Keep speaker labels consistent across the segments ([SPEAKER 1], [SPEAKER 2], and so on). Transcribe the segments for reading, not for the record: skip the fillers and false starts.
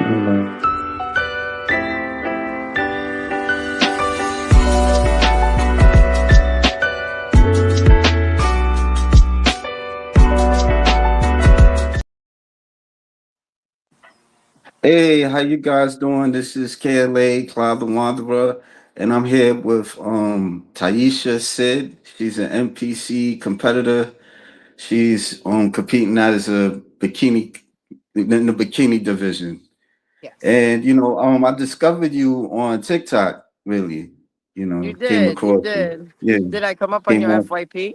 [SPEAKER 1] Right. Hey, how you guys doing? This is KLA Cloud the Wanderer, and I'm here with Tayisha Sid. She's an NPC competitor. She's competing as a bikini in the bikini division.
[SPEAKER 2] Yes.
[SPEAKER 1] And I discovered you on TikTok, really.
[SPEAKER 2] You
[SPEAKER 1] Came
[SPEAKER 2] did. You
[SPEAKER 1] across you.
[SPEAKER 2] did.
[SPEAKER 1] Yeah,
[SPEAKER 2] Did I come up on
[SPEAKER 1] came
[SPEAKER 2] your
[SPEAKER 1] on.
[SPEAKER 2] FYP?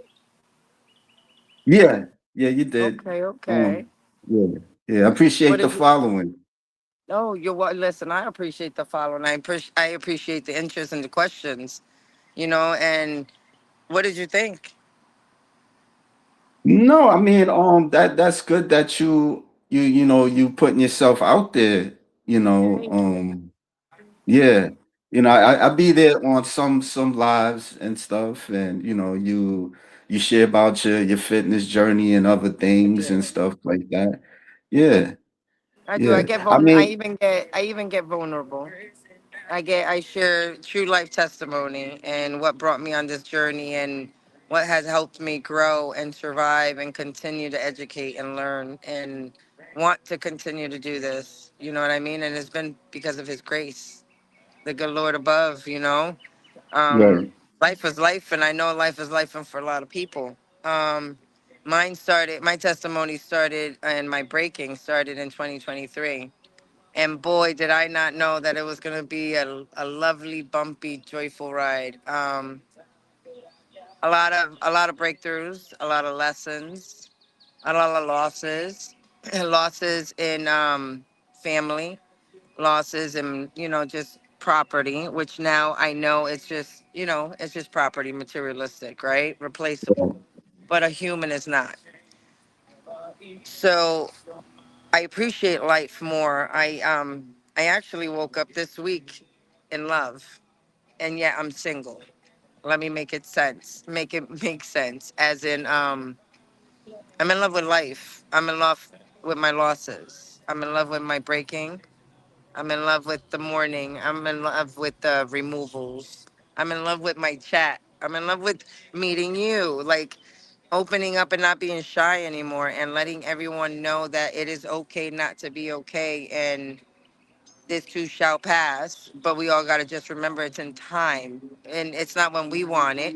[SPEAKER 1] Yeah, yeah, you did.
[SPEAKER 2] Okay, okay.
[SPEAKER 1] Um, yeah, yeah. I
[SPEAKER 2] What
[SPEAKER 1] appreciate the
[SPEAKER 2] did you?
[SPEAKER 1] following.
[SPEAKER 2] Oh, you're what? Listen, I appreciate the following. I appreciate the interest and the questions. And what did you think?
[SPEAKER 1] No, I mean, that's good that you putting yourself out there, you know.
[SPEAKER 2] Thank you.
[SPEAKER 1] Yeah. I be there on some lives and stuff, and you share about your fitness journey and other
[SPEAKER 2] I
[SPEAKER 1] things and
[SPEAKER 2] do.
[SPEAKER 1] stuff like that. Yeah,
[SPEAKER 2] I do. I
[SPEAKER 1] yeah.
[SPEAKER 2] get
[SPEAKER 1] I
[SPEAKER 2] vulnerable. I
[SPEAKER 1] mean,
[SPEAKER 2] even get. I even get vulnerable. I share true life testimony and what brought me on this journey and what has helped me grow and survive and continue to educate and learn and want to continue to do this. You know what I mean? And it's been because of his grace, the good Lord above, Um,
[SPEAKER 1] right,
[SPEAKER 2] life is life, and I know life is life and for a lot of people. Um, my testimony started and my breaking started in 2023, and boy, did I not know that it was going to be a lovely, bumpy, joyful ride. A lot of breakthroughs, a lot of lessons, a lot of losses, losses in family, losses in just property, which now I know it's just property, materialistic, right, replaceable, but a human is not. So I appreciate life more. I actually woke up this week in love, and yet I'm single. Let me make it make sense. As in, I'm in love with life. I'm in love with my losses. I'm in love with my breaking. I'm in love with the morning. I'm in love with the removals. I'm in love with my chat. I'm in love with meeting you, like opening up and not being shy anymore and letting everyone know that it is okay not to be okay, and this too shall pass, but we all got to just remember it's in time, and it's not when we want it.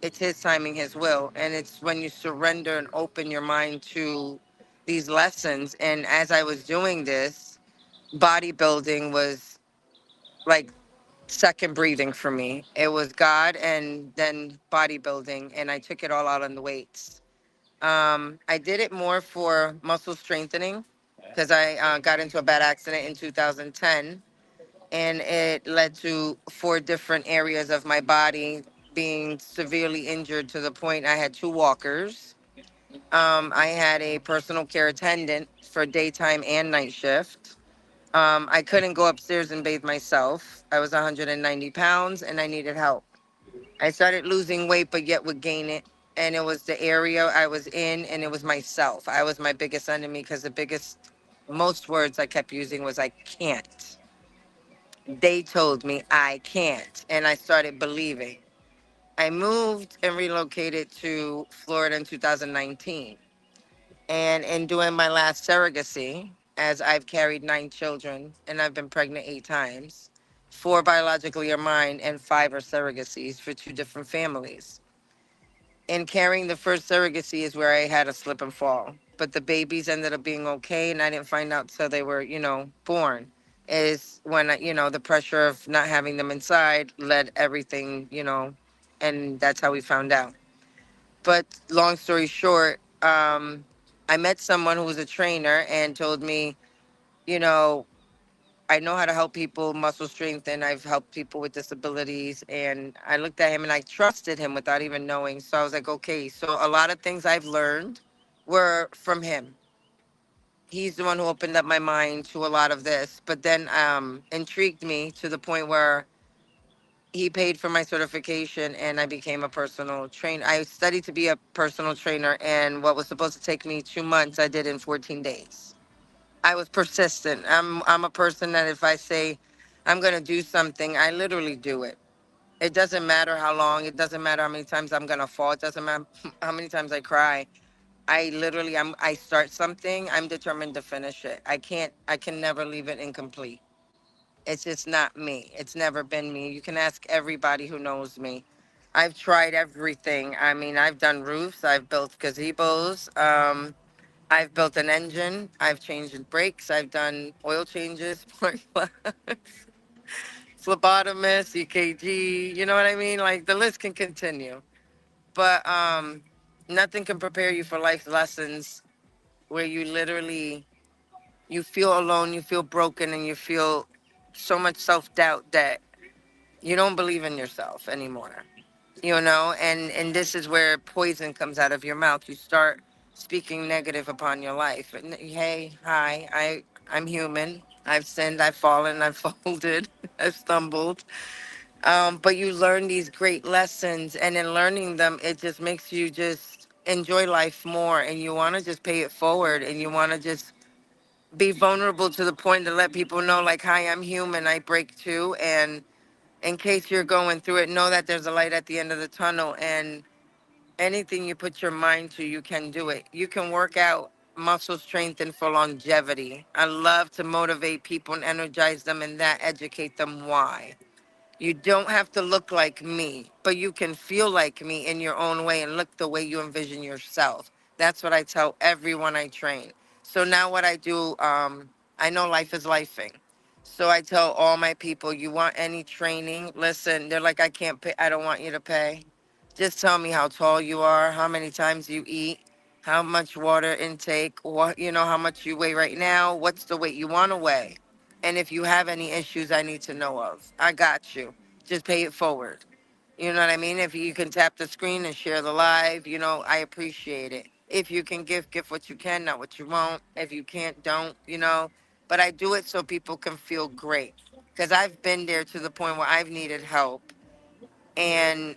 [SPEAKER 2] It's his timing, his will, and it's when you surrender and open your mind to these lessons. And as I was doing this, bodybuilding was like second breathing for me. It was God and then bodybuilding, and I took it all out on the weights. I did it more for muscle strengthening because I got into a bad accident in 2010, and it led to four different areas of my body being severely injured to the point I had two walkers. I had a personal care attendant for daytime and night shift. I couldn't go upstairs and bathe myself. I was 190 pounds and I needed help. I started losing weight, but yet would gain it. And it was the area I was in, and it was myself. I was my biggest enemy because most words I kept using was I can't. They told me I can't. And I started believing. I moved and relocated to Florida in 2019. And in doing my last surrogacy, as I've carried 9 children and I've been pregnant 8 times, 4 biologically are mine and 5 are surrogacies for 2 different families. In carrying the first surrogacy is where I had a slip and fall. But the babies ended up being okay, and I didn't find out till they were, born. Is when, the pressure of not having them inside led everything, and that's how we found out. But long story short, I met someone who was a trainer and told me, you know, I know how to help people muscle strengthen. I've helped people with disabilities. And I looked at him and I trusted him without even knowing. So I was like, okay, so a lot of things I've learned were from him. He's the one who opened up my mind to a lot of this, but then intrigued me to the point where he paid for my certification and I became a personal trainer. I studied to be a personal trainer, and what was supposed to take me 2 months, I did in 14 days. I was persistent. I'm a person that if I say I'm gonna do something, I literally do it. It doesn't matter how long. It doesn't matter how many times I'm gonna fall. It doesn't matter how many times I cry. I start something. I'm determined to finish it. I can never leave it incomplete. It's just not me. It's never been me. You can ask everybody who knows me. I've tried everything. I mean, I've done roofs. I've built gazebos. I've built an engine. I've changed brakes. I've done oil changes, phlebotomist, EKG. You know what I mean? Like the list can continue. But nothing can prepare you for life lessons where you literally you feel alone, you feel broken, and you feel so much self doubt that you don't believe in yourself anymore. You know, and this is where poison comes out of your mouth. You start speaking negative upon your life. And hey, hi, I'm human. I've sinned, I've fallen, I've folded, I've stumbled. But you learn these great lessons, and in learning them, it just makes you just enjoy life more, and you want to just pay it forward, and you want to just be vulnerable to the point to let people know, like, hi, I'm human, I break too, and in case you're going through it, know that there's a light at the end of the tunnel, and anything you put your mind to, you can do it. You can work out muscle strength and for longevity. I love to motivate people and energize them and that educate them why. You don't have to look like me, but you can feel like me in your own way and look the way you envision yourself. That's what I tell everyone I train. So now what I do, I know life is lifing. So I tell all my people, you want any training? Listen, they're like, I can't pay. I don't want you to pay. Just tell me how tall you are, how many times you eat, how much water intake, what, how much you weigh right now, what's the weight you want to weigh. And if you have any issues I need to know of, I got you. Just pay it forward. You know what I mean? If you can tap the screen and share the live, I appreciate it. If you can give what you can, not what you won't. If you can't, don't. But I do it so people can feel great. Because I've been there to the point where I've needed help. And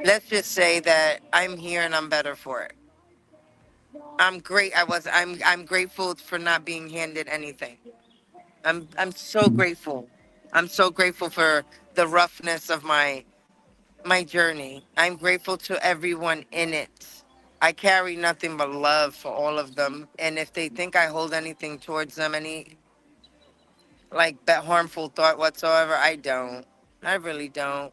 [SPEAKER 2] let's just say that I'm here and I'm better for it. I'm great. I'm grateful for not being handed anything. I'm so grateful. I'm so grateful for the roughness of my journey. I'm grateful to everyone in it. I carry nothing but love for all of them. And if they think I hold anything towards them, any like that harmful thought whatsoever, I don't. I really don't.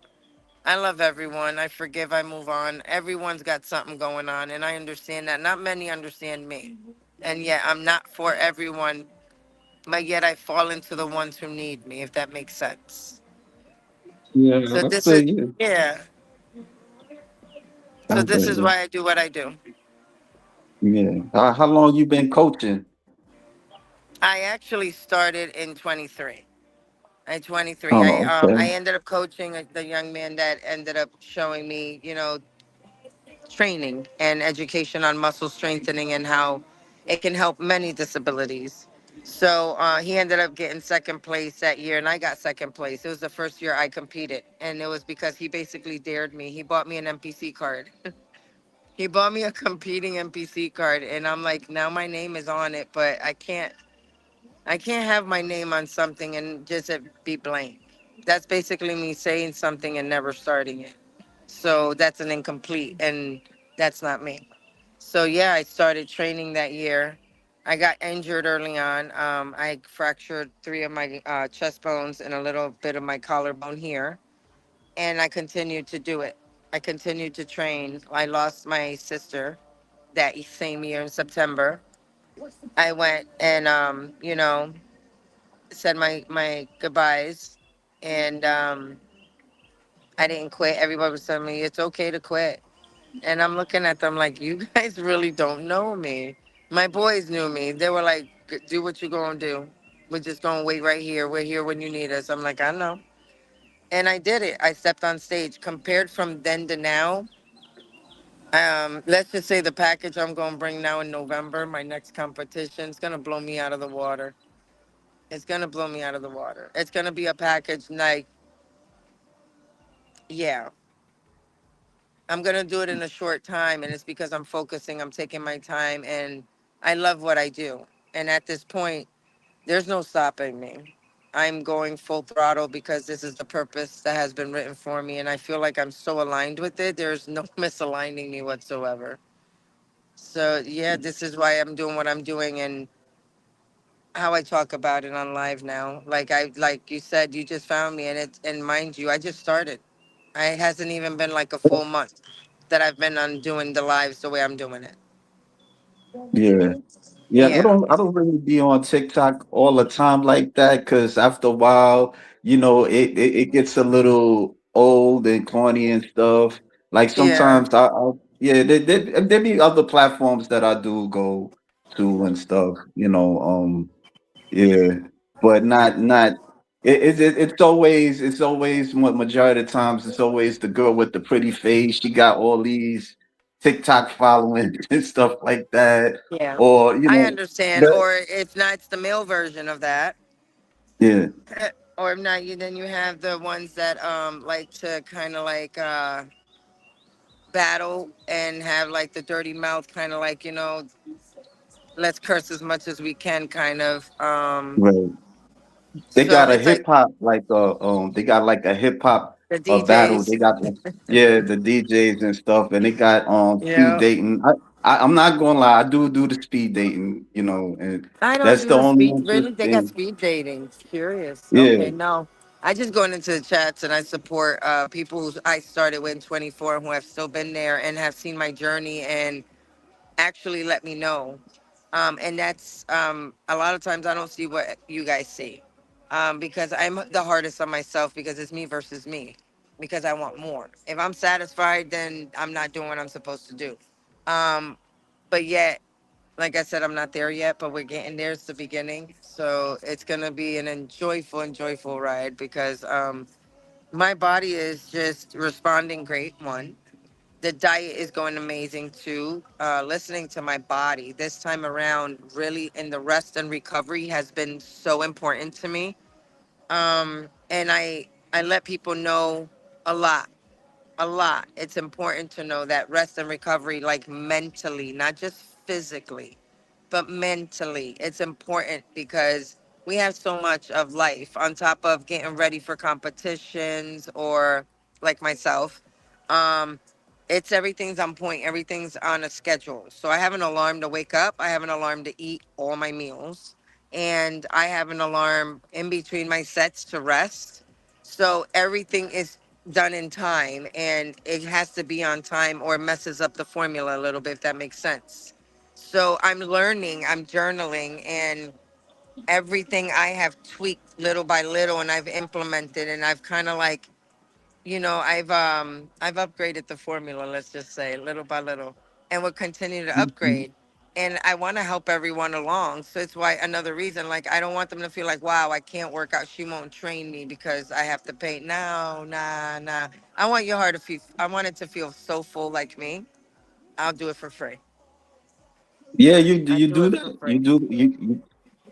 [SPEAKER 2] I love everyone. I forgive, I move on. Everyone's got something going on, and I understand that. Not many understand me. And yet I'm not for everyone, but yet I fall into the ones who need me, if that makes sense.
[SPEAKER 1] Yeah,
[SPEAKER 2] So
[SPEAKER 1] I
[SPEAKER 2] this
[SPEAKER 1] feel
[SPEAKER 2] is,
[SPEAKER 1] you.
[SPEAKER 2] yeah.
[SPEAKER 1] I
[SPEAKER 2] So
[SPEAKER 1] feel
[SPEAKER 2] this is
[SPEAKER 1] you.
[SPEAKER 2] why I do what I do.
[SPEAKER 1] Yeah. How long you been coaching?
[SPEAKER 2] I actually started in 23. At 23,
[SPEAKER 1] Oh,
[SPEAKER 2] I
[SPEAKER 1] okay.
[SPEAKER 2] ended up coaching the young man that ended up showing me, training and education on muscle strengthening and how it can help many disabilities. So he ended up getting second place that year, and I got second place. It was the first year I competed, and it was because he basically dared me. He bought me an NPC card. He bought me a competing NPC card, and I'm like, now my name is on it, but I can't have my name on something and just it be blank. That's basically me saying something and never starting it. So that's an incomplete, and that's not me. So yeah, I started training that year. I got injured early on. I fractured three of my chest bones and a little bit of my collarbone here, and I continued to do it. I continued to train. I lost my sister that same year in September. I went and said my goodbyes, and I didn't quit. Everybody was telling me it's okay to quit, and I'm looking at them like, you guys really don't know me. My boys knew me. They were like, do what you gonna do. We're just gonna wait right here. We're here when you need us. I'm like, I know. And I did it. I stepped on stage. Compared from then to now, let's just say the package I'm gonna bring now in November, my next competition, is gonna blow me out of the water. It's gonna blow me out of the water. It's gonna be a package like, yeah, I'm gonna do it in a short time, and it's because I'm focusing. I'm taking my time, and I love what I do. And at this point, there's no stopping me. I'm going full throttle because this is the purpose that has been written for me. And I feel like I'm so aligned with it. There's no misaligning me whatsoever. So, yeah, this is why I'm doing what I'm doing and how I talk about it on live now. Like you said, you just found me, and mind you, I just started. It hasn't even been like a full month that I've been on doing the lives the way I'm doing it.
[SPEAKER 1] Yeah. Yeah,
[SPEAKER 2] Yeah,
[SPEAKER 1] I don't really be on TikTok all the time like that because after a while, it gets a little old and corny and stuff. Like
[SPEAKER 2] yeah,
[SPEAKER 1] sometimes yeah, there be other platforms that I do go to and stuff, yeah, but not it's always majority of the times it's always the girl with the pretty face. She got all these TikTok following and stuff like that.
[SPEAKER 2] yeah.
[SPEAKER 1] Or,
[SPEAKER 2] I understand.
[SPEAKER 1] the
[SPEAKER 2] Or if not, it's the male version of that.
[SPEAKER 1] yeah,
[SPEAKER 2] Or if not, then you have the ones that like to kind of like battle and have like the dirty mouth, kind of like let's curse as much as we can, kind of.
[SPEAKER 1] right. They
[SPEAKER 2] So
[SPEAKER 1] got a
[SPEAKER 2] it's like
[SPEAKER 1] hip hop they got like a hip hop
[SPEAKER 2] the
[SPEAKER 1] battle. They
[SPEAKER 2] DJs.
[SPEAKER 1] got like, yeah, the DJs and stuff, and they got speed
[SPEAKER 2] Yeah.
[SPEAKER 1] dating. I'm not gonna lie, I do the speed dating, and
[SPEAKER 2] I don't
[SPEAKER 1] that's
[SPEAKER 2] do
[SPEAKER 1] the
[SPEAKER 2] the
[SPEAKER 1] only
[SPEAKER 2] speed. Really, they got
[SPEAKER 1] interesting.
[SPEAKER 2] speed dating. Curious.
[SPEAKER 1] Yeah,
[SPEAKER 2] Okay, no. I just going into the chats and I support people who I started with in 24 who have still been there and have seen my journey and actually let me know. And that's a lot of times I don't see what you guys see because I'm the hardest on myself because it's me versus me because I want more. If I'm satisfied, then I'm not doing what I'm supposed to do. Um, but yet like I said, I'm not there yet, but we're getting there. It's the beginning. So it's going to be an enjoyable ride because my body is just responding great. One, the diet is going amazing. Two, listening to my body this time around, really in the rest and recovery has been so important to me. And I let people know a lot a lot. It's important to know that rest and recovery, like mentally, not just physically, but mentally, it's important because we have so much of life on top of getting ready for competitions or like myself. Um, it's everything's on point, everything's on a schedule. So I have an alarm to wake up, I have an alarm to eat all my meals, and I have an alarm in between my sets to rest. So everything is done in time and it has to be on time or it messes up the formula a little bit, if that makes sense. So I'm learning, I'm journaling, and everything I have tweaked little by little and I've implemented and I've kind of like, I've upgraded the formula, let's just say, little by little, and will continue to
[SPEAKER 1] mhm.
[SPEAKER 2] upgrade. And I want to help everyone along. So it's why another reason, like I don't want them to feel like, wow, I can't work out. She won't train me because I have to pay. No, nah, nah. I want your heart to feel I want it to feel so full like me. I'll do it for free.
[SPEAKER 1] Yeah,
[SPEAKER 2] I
[SPEAKER 1] you
[SPEAKER 2] do
[SPEAKER 1] do
[SPEAKER 2] it for
[SPEAKER 1] that.
[SPEAKER 2] free.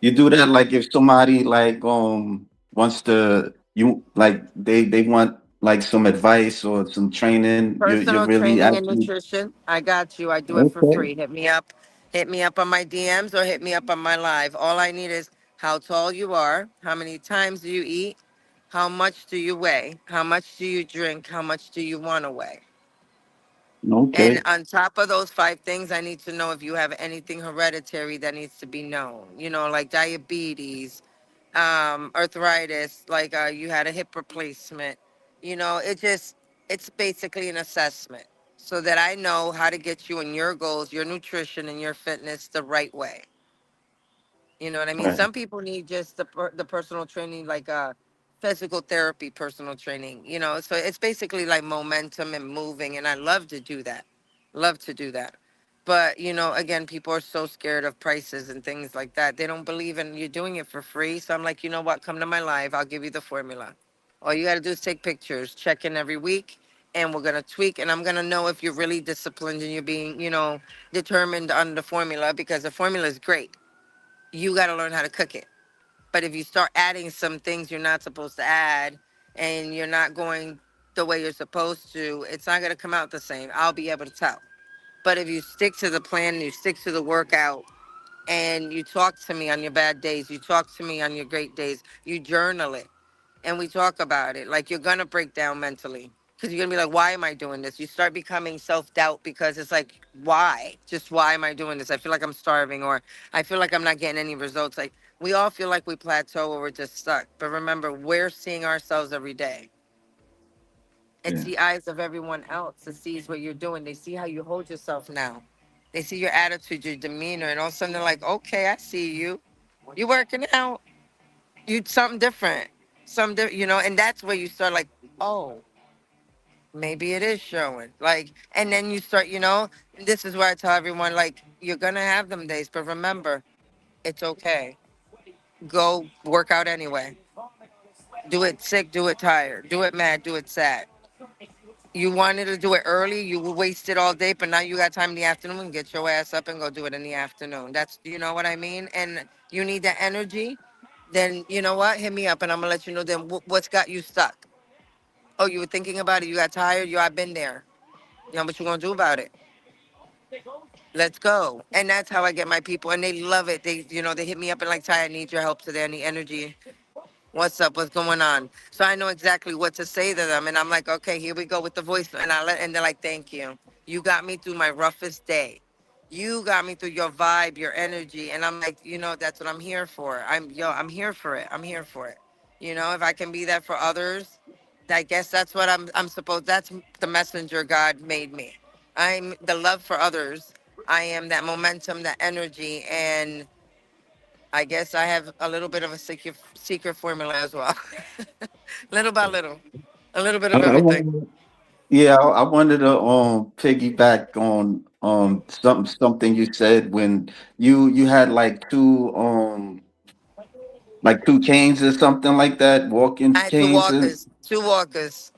[SPEAKER 1] You do that like if somebody like wants to you like they want like some advice or some training, you
[SPEAKER 2] Personal
[SPEAKER 1] really
[SPEAKER 2] training and
[SPEAKER 1] actually
[SPEAKER 2] nutrition. I got you. I do it for
[SPEAKER 1] okay.
[SPEAKER 2] free. Hit me up. Hit me up on my DMs or hit me up on my live. All I need is how tall you are, how many times do you eat, how much do you weigh, how much do you drink, how much do you want to weigh. And
[SPEAKER 1] Okay.
[SPEAKER 2] on top of those five things, I need to know if you have anything hereditary that needs to be known, like diabetes, arthritis, like you had a hip replacement. It's basically an assessment so that I know how to get you in your goals, your nutrition, and your fitness the right way. You know what I mean?
[SPEAKER 1] Right.
[SPEAKER 2] Some people need just the personal training, like physical therapy, personal training. So it's basically like momentum and moving, and I love to do that. Love to do that. But again, people are so scared of prices and things like that. They don't believe in you doing it for free. So I'm like, you know what? Come to my live. I'll give you the formula. All you got to do is take pictures, check in every week, and we're gonna tweak. And I'm gonna know if you're really disciplined and you're being, determined on the formula because the formula is great. You got to learn how to cook it. But if you start adding some things you're not supposed to add and you're not going the way you're supposed to, it's not going to come out the same. I'll be able to tell. But if you stick to the plan and you stick to the workout, And you talk to me on your bad days. You talk to me on your great days. You journal it, and we talk about it. Like, you're gonna break down mentally because you're gonna be like, "Why am I doing this?" You start becoming self doubt because it's like, "Why? Just why am I doing this? I feel like I'm starving, or I feel like I'm not getting any results." Like, we all feel like we plateau or we're just stuck. But remember, we're seeing ourselves every day. It's
[SPEAKER 1] Yeah.
[SPEAKER 2] the eyes of everyone else that sees what you're doing. They see how you hold yourself now. They see your attitude, your demeanor, and all of a sudden they're like, "Okay, I see you. You working out. You something different. And that's where you start like, oh, maybe it is showing. Like, and then you start, this is where I tell everyone, like, you're gonna have them days, but remember, it's okay. Go work out anyway. Do it sick, do it tired, do it mad, do it sad. You wanted to do it early, you wasted all day, but now you got time in the afternoon. Get your ass up and go do it in the afternoon. That's, you know what I mean? And you need that energy, then you know what? Hit me up and I'm gonna let you know then what's got you stuck. Oh, you were thinking about it, you got tired, I've been there. You know what you gonna do about it? Let's go. And that's how I get my people, and they love it. They hit me up and like, Ty, I need your help today. I need energy. What's up? What's going on? So I know exactly what to say to them. And I'm like, okay, here we go with the voice. And they're like, thank you. You got me through my roughest day. You got me through your vibe, your energy. And I'm like, that's what I'm here for. I'm here for it. I'm here for it. If I can be that for others, I guess that's what I'm supposed, that's the messenger God made me. I'm the love for others. I am that momentum, that energy. And I guess I have a little bit of a secret formula as well. Little by little, a little bit of
[SPEAKER 1] I
[SPEAKER 2] everything.
[SPEAKER 1] wanted, yeah, I wanted to piggyback on something you said when you had like two canes or something like that, walking
[SPEAKER 2] I had two
[SPEAKER 1] canes and
[SPEAKER 2] walkers, two walkers.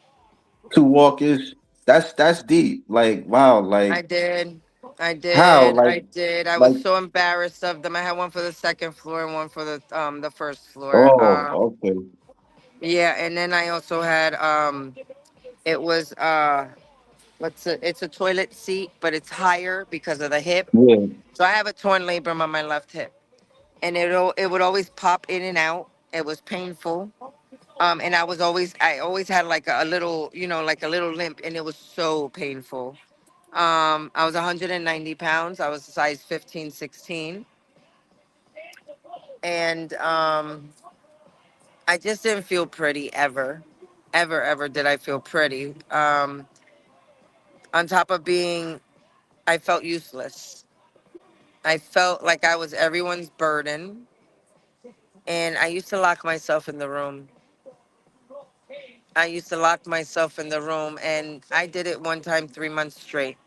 [SPEAKER 1] two walkers. That's deep. Like wow,
[SPEAKER 2] I
[SPEAKER 1] like
[SPEAKER 2] did. I
[SPEAKER 1] how?
[SPEAKER 2] did. I did. I was
[SPEAKER 1] Like
[SPEAKER 2] so embarrassed of them. I had one for the second floor and one for the first floor.
[SPEAKER 1] oh, okay.
[SPEAKER 2] Yeah, and then I also had it was it's a toilet seat, but it's higher because of the hip.
[SPEAKER 1] Yeah.
[SPEAKER 2] So I have a torn labrum on my left hip, and it would always pop in and out. It was painful. And I always had like a little, like a little limp, and it was so painful. I was 190 pounds. I was a size 15, 16. And I just didn't feel pretty ever. Ever, ever did I feel pretty. On top of being, I felt useless. I felt like I was everyone's burden. And I used to lock myself in the room. I used to lock myself in the room, and I did it one time 3 months straight.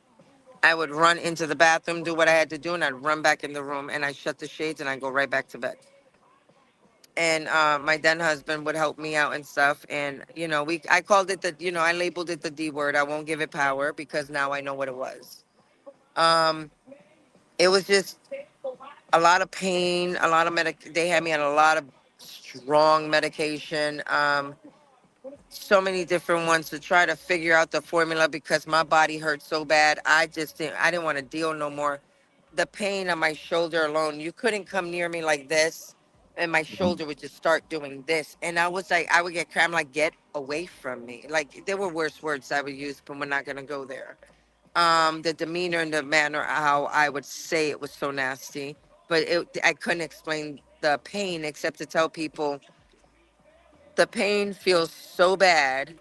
[SPEAKER 2] I would run into the bathroom, do what I had to do, and I'd run back in the room, and I shut the shades and I go right back to bed. And my then husband would help me out and stuff. And I called it I labeled it the D word. I won't give it power because now I know what it was. Um, it was just a lot of pain, a lot of They had me on a lot of strong medication. So many different ones to try to figure out the formula because my body hurt so bad. I didn't want to deal no more. The pain on my shoulder alone, you couldn't come near me like this, and my shoulder would just start doing this. And I was like, I would get crammed, like, get away from me. Like, there were worse words I would use, but we're not gonna go there. The demeanor and the manner how I would say it was so nasty. But I couldn't explain the pain except to tell people the pain feels so bad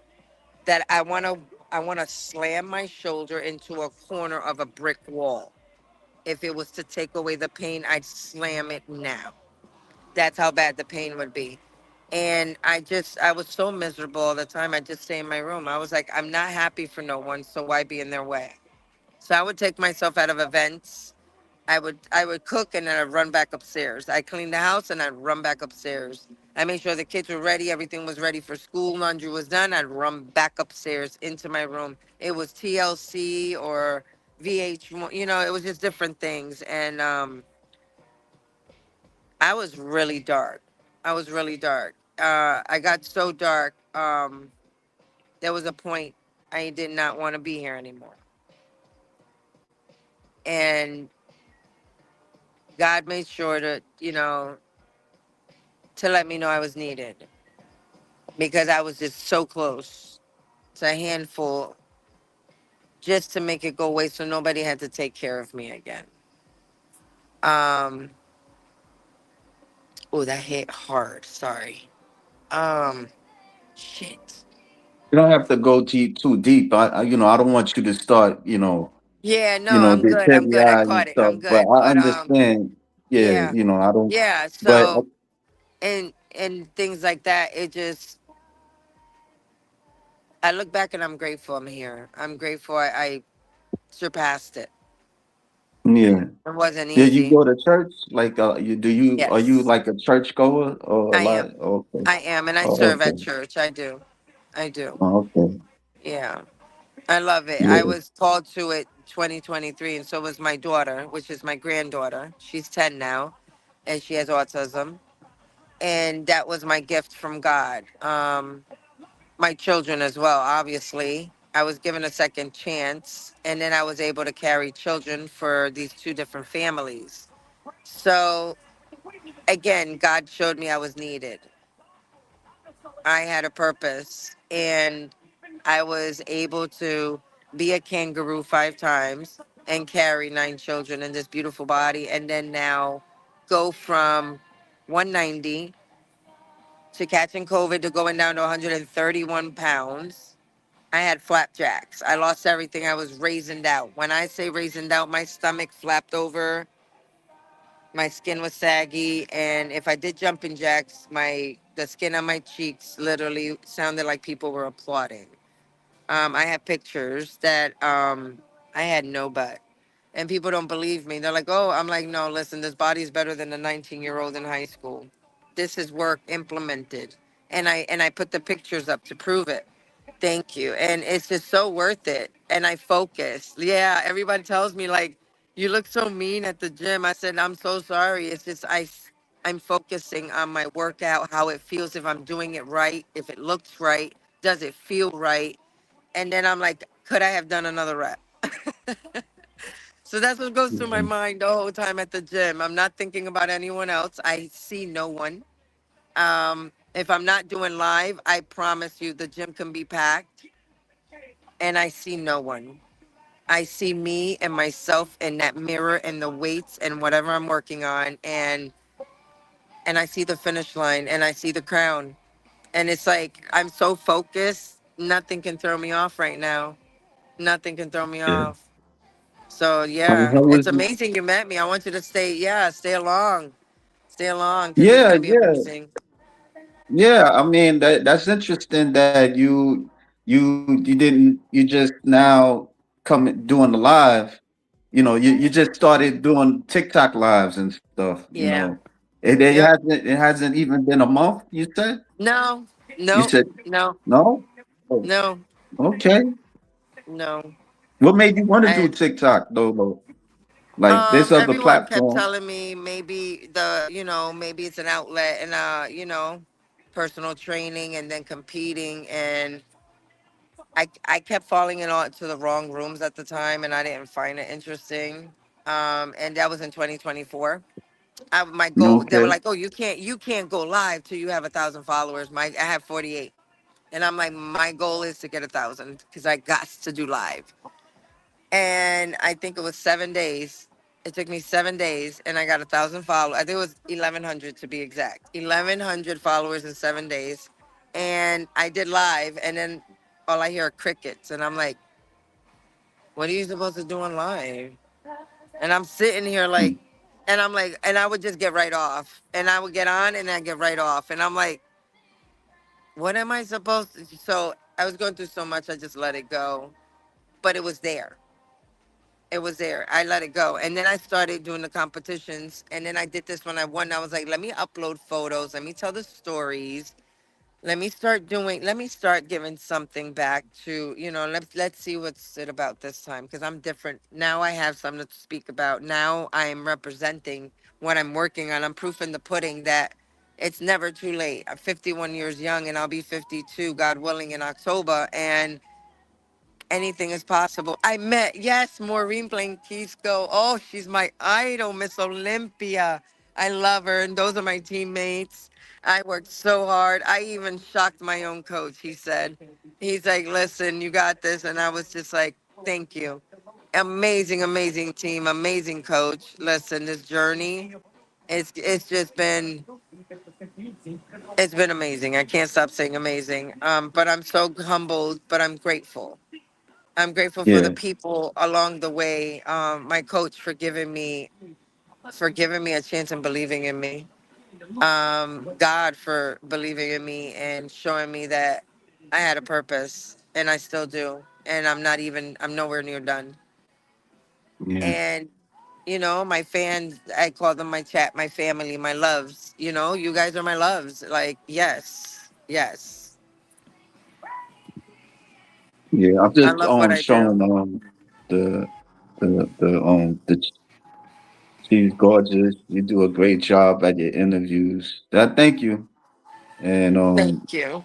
[SPEAKER 2] that I wanna slam my shoulder into a corner of a brick wall. If it was to take away the pain, I'd slam it now. That's how bad the pain would be. And I was so miserable all the time. I just stay in my room. I was like, I'm not happy for no one, so why be in their way? So I would take myself out of events. I would cook and then I'd run back upstairs. I cleaned the house and I'd run back upstairs. I made sure the kids were ready, everything was ready for school, laundry was done. I'd run back upstairs into my room. It was TLC or VH1, it was just different things. And I was really dark. I was really dark. I got so dark. There was a point I did not want to be here anymore. And God made sure to, to let me know I was needed because I was just so close to a handful just to make it go away so nobody had to take care of me again. Um, oh, that hit hard. Sorry. Um, shit.
[SPEAKER 1] You don't have to go too deep. I don't want you to start,
[SPEAKER 2] Yeah, no, I'm
[SPEAKER 1] the
[SPEAKER 2] good. I'm
[SPEAKER 1] teary
[SPEAKER 2] good. I
[SPEAKER 1] eyes and
[SPEAKER 2] caught it.
[SPEAKER 1] stuff.
[SPEAKER 2] I'm
[SPEAKER 1] But
[SPEAKER 2] good.
[SPEAKER 1] I
[SPEAKER 2] But
[SPEAKER 1] understand. Yeah,
[SPEAKER 2] yeah,
[SPEAKER 1] I don't.
[SPEAKER 2] yeah.
[SPEAKER 1] But
[SPEAKER 2] So and things like that. It just I look back and I'm grateful I'm here. I'm grateful I surpassed it.
[SPEAKER 1] yeah,
[SPEAKER 2] It wasn't
[SPEAKER 1] did you
[SPEAKER 2] easy.
[SPEAKER 1] go to church? Like, are you
[SPEAKER 2] Yes,
[SPEAKER 1] like a church goer or a
[SPEAKER 2] I
[SPEAKER 1] lot?
[SPEAKER 2] am.
[SPEAKER 1] Okay,
[SPEAKER 2] I am, and I
[SPEAKER 1] oh,
[SPEAKER 2] serve at
[SPEAKER 1] okay,
[SPEAKER 2] church. I do. I do.
[SPEAKER 1] oh, okay,
[SPEAKER 2] Yeah, I love it. I
[SPEAKER 1] yeah,
[SPEAKER 2] was called to it 2023, and so was my daughter, which is my granddaughter. She's 10 now, and she has autism. And that was my gift from God. My children as well, obviously. I was given a second chance, and then I was able to carry children for these two different families. So again, God showed me I was needed. I had a purpose, and I was able to be a kangaroo 5 times and carry 9 children in this beautiful body, and then now go from 190 to catching COVID to going down to 131 pounds. I had flapjacks. I lost everything. I was raisined out. When I say raisined out, my stomach flapped over, my skin was saggy, and if I did jumping jacks, my the skin on my cheeks literally sounded like people were applauding. I have pictures that I had no butt. And people don't believe me. They're like, oh, I'm like, no, listen, this body's better than a 19-year-old in high school. This is work implemented. And I put the pictures up to prove it. Thank you. And it's just so worth it. And I focus. Yeah, everybody tells me like, you look so mean at the gym. I said, I'm so sorry. It's just I'm focusing on my workout, how it feels, if I'm doing it right, if it looks right, does it feel right? And then I'm like, could I have done another rep? So that's what goes through my
[SPEAKER 1] yeah,
[SPEAKER 2] mind the whole time at the gym. I'm not thinking about anyone else. I see no one. If I'm not doing live, I promise you the gym can be packed and I see no one. I see me and myself in that mirror and the weights and whatever I'm working on, and I see the finish line and I see the crown. And it's like I'm so focused, nothing can throw me off right now. Nothing can throw me
[SPEAKER 1] yeah.
[SPEAKER 2] off. So
[SPEAKER 1] I mean,
[SPEAKER 2] yeah,
[SPEAKER 1] how was
[SPEAKER 2] it's
[SPEAKER 1] it?
[SPEAKER 2] amazing you met me. I want you to stay, yeah, stay along. Stay along because it's
[SPEAKER 1] Yeah,
[SPEAKER 2] gonna be
[SPEAKER 1] yeah,
[SPEAKER 2] amazing.
[SPEAKER 1] yeah. I mean, that's interesting that you didn't you just now come doing the live. You just started doing TikTok lives and stuff.
[SPEAKER 2] Yeah.
[SPEAKER 1] It
[SPEAKER 2] Yep.
[SPEAKER 1] hasn't even been a month. You said
[SPEAKER 2] No.
[SPEAKER 1] you
[SPEAKER 2] No.
[SPEAKER 1] said
[SPEAKER 2] No.
[SPEAKER 1] no. Oh,
[SPEAKER 2] No.
[SPEAKER 1] okay.
[SPEAKER 2] No.
[SPEAKER 1] What made you want to do
[SPEAKER 2] I
[SPEAKER 1] TikTok though? Like this other
[SPEAKER 2] everyone kept
[SPEAKER 1] platform?
[SPEAKER 2] telling me maybe maybe it's an outlet and personal training and then competing, and I kept falling into the wrong rooms at the time and I didn't find it interesting. And that was in 2024. My goal, they were
[SPEAKER 1] Okay.
[SPEAKER 2] like, oh, you can't go live till you have 1,000 followers. I have 48. And I'm like, my goal is to get 1,000 because I got to do live. And I think it was 7 days. It took me 7 days, and I got 1,000 followers. I think it was 1,100 to be exact. 1,100 followers in 7 days, and I did live, and then all I hear are crickets, and I'm like, "What are you supposed to do on live?" And I'm sitting here like, and I'm like, and I would just get right off, and I would get on, and I get right off, and I'm like, "What am I supposed to?" So I was going through so much, I just let it go, but it was there. It was there. I let it go. And then I started doing the competitions. And then I did this when I won. I was like, let me upload photos. Let me tell the stories. Let me start giving something back to, let's see what's it about this time. Cause I'm different. Now I have something to speak about. Now I am representing what I'm working on. I'm proof in the pudding that it's never too late. I'm 51 years young and I'll be 52, God willing, in October. And Anything is possible. I met, yes, Maureen Blanquisco. Oh, she's my idol, Miss Olympia. I love her, and those are my teammates. I worked so hard. I even shocked my own coach. He's like, listen, you got this. And I was just like, thank you. Amazing, amazing team, amazing coach. Listen, this journey, it's just been, it's been amazing. I can't stop saying amazing. But I'm so humbled, but I'm grateful. I'm grateful for the
[SPEAKER 1] Yeah,
[SPEAKER 2] people along the way. My coach for giving me a chance and believing in me. God for believing in me and showing me that I had a purpose, and I still do. And I'm nowhere near done.
[SPEAKER 1] yeah,
[SPEAKER 2] And my fans, I call them my chat, my family, my loves. You guys are my loves. Like, yes, yes,
[SPEAKER 1] yeah. I'm
[SPEAKER 2] I
[SPEAKER 1] just
[SPEAKER 2] love what I do.
[SPEAKER 1] showing the the she's gorgeous. You do a great job at your interviews. I thank you. And
[SPEAKER 2] Thank you.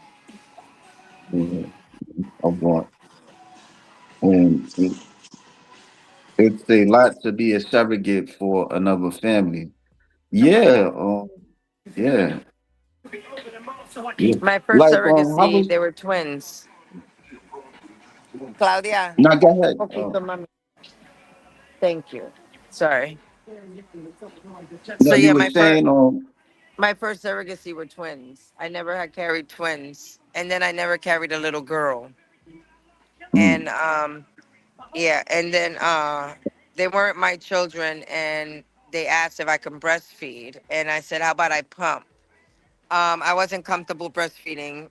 [SPEAKER 1] yeah, I want and it's a lot to be a surrogate for another family. Yeah, yeah, yeah.
[SPEAKER 2] My first
[SPEAKER 1] Like how
[SPEAKER 2] surrogacy,
[SPEAKER 1] was
[SPEAKER 2] they were twins. Claudia,
[SPEAKER 1] no, go
[SPEAKER 2] un
[SPEAKER 1] ahead.
[SPEAKER 2] poquito, mami. Thank you. Sorry. So
[SPEAKER 1] No, you
[SPEAKER 2] yeah,
[SPEAKER 1] were saying
[SPEAKER 2] my first surrogacy were twins. I never had carried twins, and then I never carried a little girl. And
[SPEAKER 1] mm,
[SPEAKER 2] yeah, and then they weren't my children, and they asked if I can breastfeed, and I said, "How about I pump?" I wasn't comfortable breastfeeding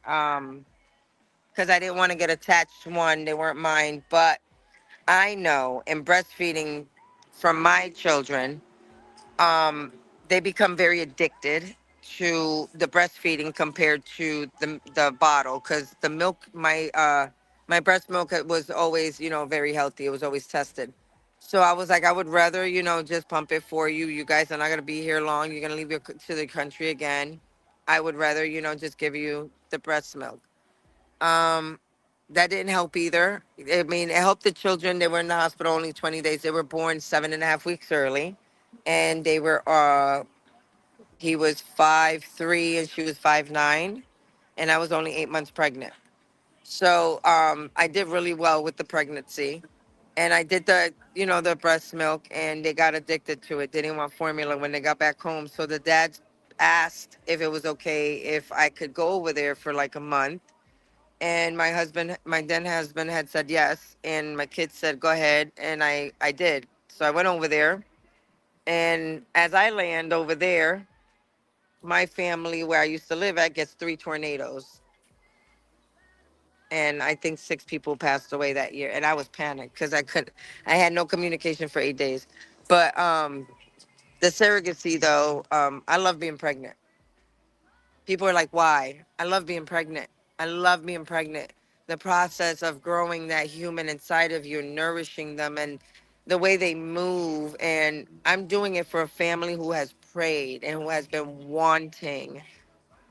[SPEAKER 2] because I didn't want to get attached to one. They weren't mine, but I know in breastfeeding from my children, um, they become very addicted to the breastfeeding compared to the bottle because the milk, my breast milk was always very healthy. It was always tested. So I was like, I would rather just pump it for you. You guys are not gonna be here long. You're gonna leave to the country again. I would rather just give you the breast milk. Um, that didn't help either. I mean, it helped the children. They were in the hospital only 20 days. They were born 7.5 weeks early. And he was 5'3" and she was 5'9". And I was only 8 months pregnant. So I did really well with the pregnancy. And I did the breast milk, and they got addicted to it. They didn't want formula when they got back home. So the dad asked if it was okay if I could go over there for like a month, and my then husband had said yes, and my kids said go ahead, and I did. So I went over there, and as I land over there, my family where I used to live at gets three tornadoes, and I think six people passed away that year, and I was panicked because I had no communication for 8 days. But the surrogacy though, I love being pregnant. People are like, why? I love being pregnant. I love being pregnant. The process of growing that human inside of you, nourishing them, and the way they move. And I'm doing it for a family who has prayed and who has been wanting,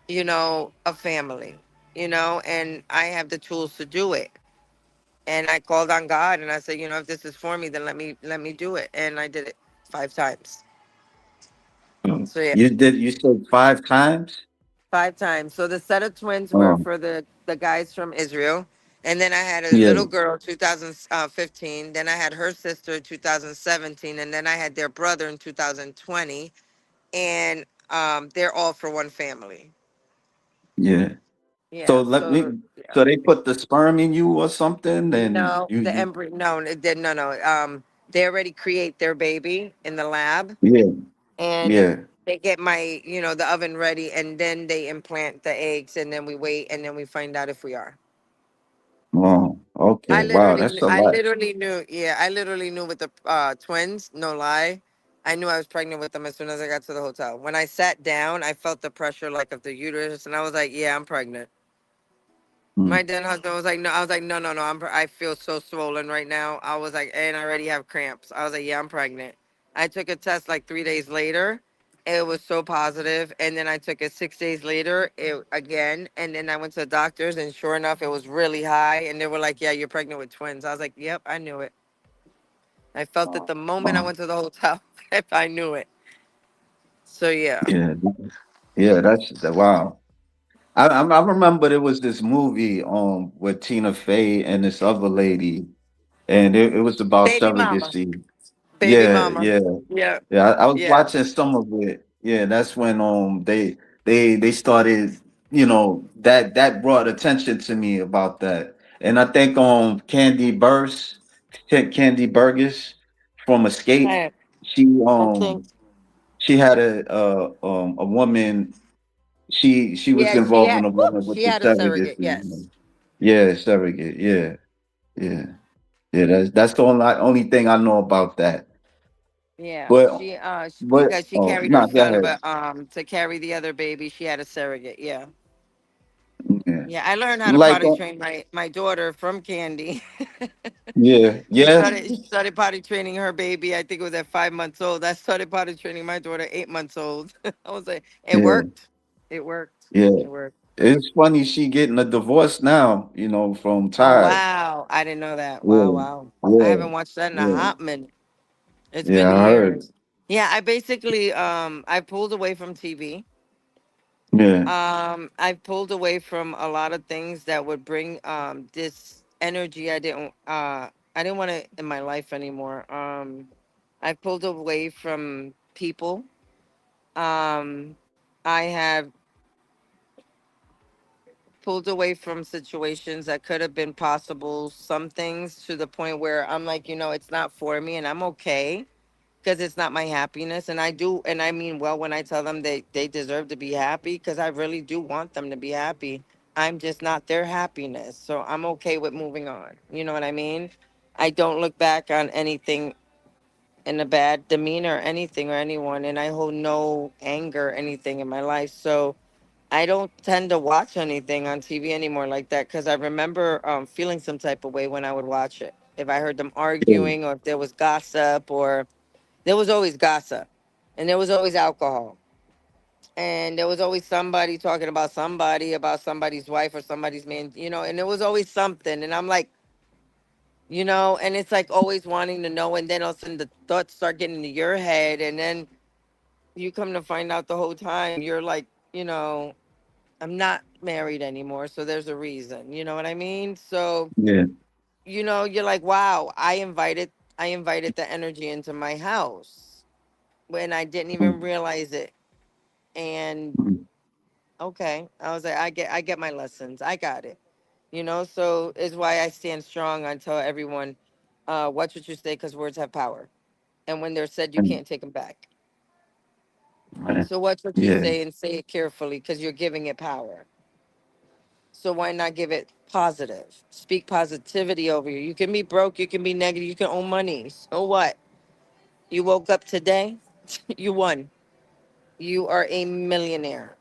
[SPEAKER 2] a family, and I have the tools to do it. And I called on God and I said, if this is for me, then let me do it. And I did it 5 times. So yeah.
[SPEAKER 1] you said 5 times?
[SPEAKER 2] 5 times. So the set of twins were
[SPEAKER 1] Oh,
[SPEAKER 2] for the guys from Israel, and then I had a
[SPEAKER 1] yeah,
[SPEAKER 2] little girl 2015. Then I had her sister 2017, and then I had their brother in 2020, and they're all for one family.
[SPEAKER 1] yeah. So
[SPEAKER 2] Yeah.
[SPEAKER 1] let
[SPEAKER 2] So
[SPEAKER 1] me
[SPEAKER 2] yeah.
[SPEAKER 1] so they put the sperm in you or something and
[SPEAKER 2] No, the
[SPEAKER 1] you
[SPEAKER 2] embryo. No, it did. No, no. They already create their baby in the lab,
[SPEAKER 1] yeah,
[SPEAKER 2] and
[SPEAKER 1] yeah.
[SPEAKER 2] they get the oven ready, and then they implant the eggs, and then we wait, and then we find out if we are.
[SPEAKER 1] Oh, okay. Wow, that's a
[SPEAKER 2] I
[SPEAKER 1] lot.
[SPEAKER 2] literally knew, yeah, I literally knew with the twins, no lie. I knew I was pregnant with them as soon as I got to the hotel. When I sat down, I felt the pressure like of the uterus, and I was like, yeah, I'm pregnant.
[SPEAKER 1] Mm.
[SPEAKER 2] My then husband was like, no, I was like, no, no, no, I feel so swollen right now. I was like, and I already have cramps. I was like, yeah, I'm pregnant. I took a test like 3 days later, It was so positive, and then I took it 6 days later. It again, and then I went to the doctors, and sure enough, it was really high. And they were like, "Yeah, you're pregnant with twins." I was like, "Yep, I knew it. I felt it the moment I
[SPEAKER 1] Wow.
[SPEAKER 2] went to the hotel. If I knew it." So yeah,
[SPEAKER 1] Yeah. Yeah. Wow. I remember there was this movie with Tina Fey and this other lady, and it was about
[SPEAKER 2] baby mama,
[SPEAKER 1] surrogacy.
[SPEAKER 2] baby
[SPEAKER 1] Yeah,
[SPEAKER 2] mama.
[SPEAKER 1] yeah.
[SPEAKER 2] Yeah,
[SPEAKER 1] Yeah, I was
[SPEAKER 2] yeah,
[SPEAKER 1] watching some of it. Yeah, that's when they started, that brought attention to me about that. And I think Candy Burgess from Escape,
[SPEAKER 2] I,
[SPEAKER 1] she
[SPEAKER 2] I think.
[SPEAKER 1] she had a woman, she was
[SPEAKER 2] Yeah, she
[SPEAKER 1] involved in
[SPEAKER 2] had.
[SPEAKER 1] a
[SPEAKER 2] Woo,
[SPEAKER 1] woman with
[SPEAKER 2] she
[SPEAKER 1] the
[SPEAKER 2] had a surrogate.
[SPEAKER 1] surrogacy.
[SPEAKER 2] Yes.
[SPEAKER 1] Yeah, surrogate. Yeah, yeah. Yeah, that's the only thing I know about that.
[SPEAKER 2] Yeah,
[SPEAKER 1] But
[SPEAKER 2] because she
[SPEAKER 1] oh
[SPEAKER 2] carried her
[SPEAKER 1] no, go
[SPEAKER 2] son,
[SPEAKER 1] ahead.
[SPEAKER 2] but to carry the other baby, she had a surrogate. Yeah.
[SPEAKER 1] Yeah.
[SPEAKER 2] Yeah, I learned how to
[SPEAKER 1] Like
[SPEAKER 2] potty train my daughter from Candy.
[SPEAKER 1] yeah, yeah,
[SPEAKER 2] She started potty training her baby. I think it was at 5 months old. I started potty training my daughter 8 months old. I was like, it
[SPEAKER 1] yeah,
[SPEAKER 2] worked. It worked.
[SPEAKER 1] yeah.
[SPEAKER 2] It worked.
[SPEAKER 1] It's funny she getting a divorce now, from
[SPEAKER 2] Oh
[SPEAKER 1] Ty.
[SPEAKER 2] wow, I didn't know that. Wow,
[SPEAKER 1] Yeah,
[SPEAKER 2] wow. I
[SPEAKER 1] yeah,
[SPEAKER 2] haven't watched that in a
[SPEAKER 1] yeah,
[SPEAKER 2] hot minute. It's been
[SPEAKER 1] yeah, I heard.
[SPEAKER 2] years. Yeah, I basically I pulled away from TV.
[SPEAKER 1] Yeah,
[SPEAKER 2] I pulled away from a lot of things that would bring this energy I didn't want it in my life anymore. I pulled away from people. Um I have pulled away from situations that could have been possible, some things to the point where I'm like, it's not for me and I'm okay because it's not my happiness. And I do, and I mean well when I tell them they deserve to be happy because I really do want them to be happy. I'm just not their happiness. So I'm okay with moving on. You know what I mean? I don't look back on anything in a bad demeanor or anything or anyone, and I hold no anger or anything in my life. So I don't tend to watch anything on TV anymore like that because I remember feeling some type of way when I would watch it. If I heard them
[SPEAKER 1] yeah,
[SPEAKER 2] arguing or if there was gossip or there was always gossip and there was always alcohol and there was always somebody talking about somebody's wife or somebody's man, and there was always something. And I'm like, and it's like always wanting to know. And then all of a sudden the thoughts start getting into your head. And then you come to find out the whole time you're like, I'm not married anymore. So there's a reason. You know what I mean? So,
[SPEAKER 1] yeah,
[SPEAKER 2] you're like, wow, I invited the energy into my house when I didn't even
[SPEAKER 1] mm,
[SPEAKER 2] realize it. And
[SPEAKER 1] mm,
[SPEAKER 2] okay, I was like, I get my lessons. I got it. So is why I stand strong. I tell everyone, watch what you say because words have power. And when they're said, you
[SPEAKER 1] mm,
[SPEAKER 2] can't take them back.
[SPEAKER 1] right.
[SPEAKER 2] So watch what you
[SPEAKER 1] Yeah,
[SPEAKER 2] say and say it carefully because you're giving it power. So why not give it positive? Speak positivity over you. You can be broke, you can be negative, you can owe money. So what? You woke up today, you won. You are a millionaire.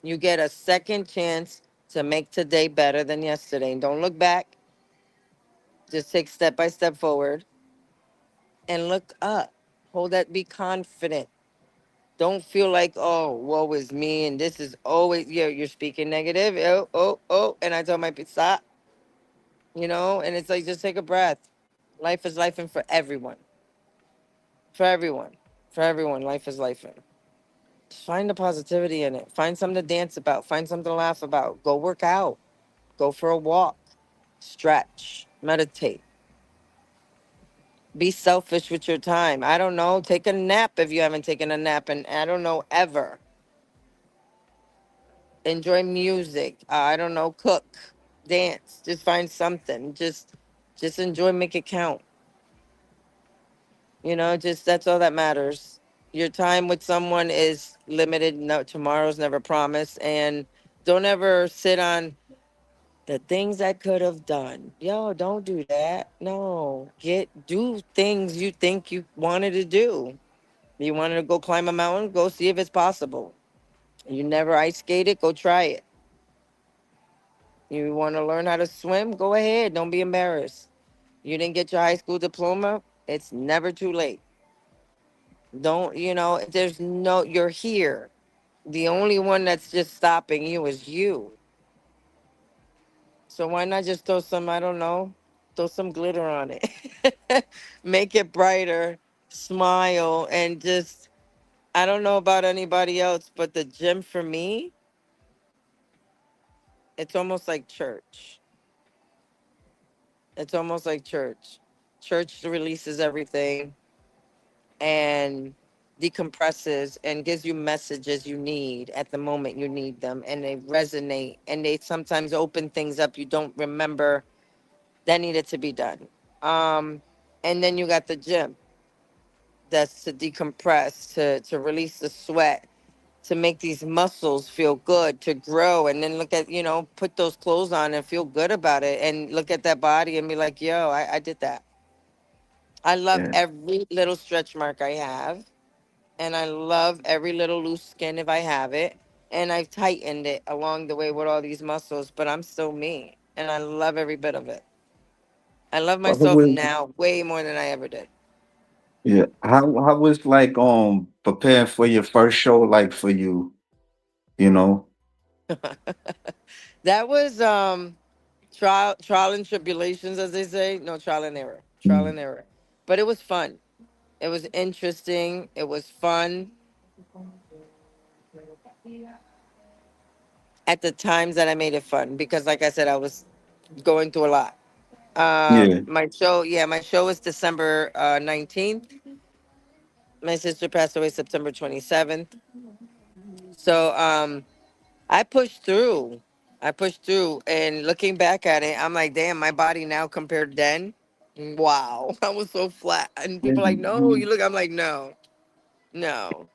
[SPEAKER 2] You get a second chance to make today better than yesterday. And don't look back. Just take step by step forward and look up. Hold that, be confident. Don't feel like, oh, woe is me, and this is always, you're speaking negative. Oh, oh, oh. And I tell my people, stop, and it's like, just take a breath. Life is life, and for everyone. For everyone. For everyone, life is life. Just find the positivity in it. Find something to dance about. Find something to laugh about. Go work out. Go for a walk. Stretch. Meditate. Be selfish with your time. I don't know. Take a nap if you haven't taken a nap, and I don't know, ever. Enjoy music. I don't know. Cook. Dance. Just find something. Just enjoy, make it count. Just that's all that matters. Your time with someone is limited. No, tomorrow's never promised. And don't ever sit on the things I could have done. Yo, don't do that. No, do things you think you wanted to do. You wanted to go climb a mountain, go see if it's possible. You never ice skated, go try it. You want to learn how to swim, go ahead. Don't be embarrassed. You didn't get your high school diploma, it's never too late. Don't, there's no, you're here. The only one that's just stopping you is you. So why not just throw some, I don't know, throw some glitter on it. Make it brighter, smile, and just, I don't know about anybody else, but the gym for me, it's almost like church. It's almost like church. Church releases everything and decompresses and gives you messages you need at the moment you need them, and they resonate, and they sometimes open things up you don't remember that needed to be done. And then you got the gym, that's to decompress, to release the sweat, to make these muscles feel good, to grow, and then look at, put those clothes on and feel good about it, and look at that body and be like, yo, I did that. I love
[SPEAKER 1] Yeah.
[SPEAKER 2] every little stretch mark I have, and I love every little loose skin if I have it. And I've tightened it along the way with all these muscles, but I'm still me, and I love every bit of it. I love
[SPEAKER 1] How
[SPEAKER 2] myself
[SPEAKER 1] was
[SPEAKER 2] now way more than I ever did.
[SPEAKER 1] yeah? How was like preparing for your first show like for you? You know.
[SPEAKER 2] That was trial and tribulations, as they say. No, trial and error, trial
[SPEAKER 1] Mm.
[SPEAKER 2] and error. But it was fun. It was interesting. It was fun at the times that I made it fun because, like I said, I was going through a lot.
[SPEAKER 1] Yeah.
[SPEAKER 2] My show, yeah, my show was December 19th. My sister passed away September 27th. So I pushed through. I pushed through, and looking back at it, I'm like, damn, my body now compared to then. Wow, I was so flat. And people are like, no, you look. I'm like, no, no.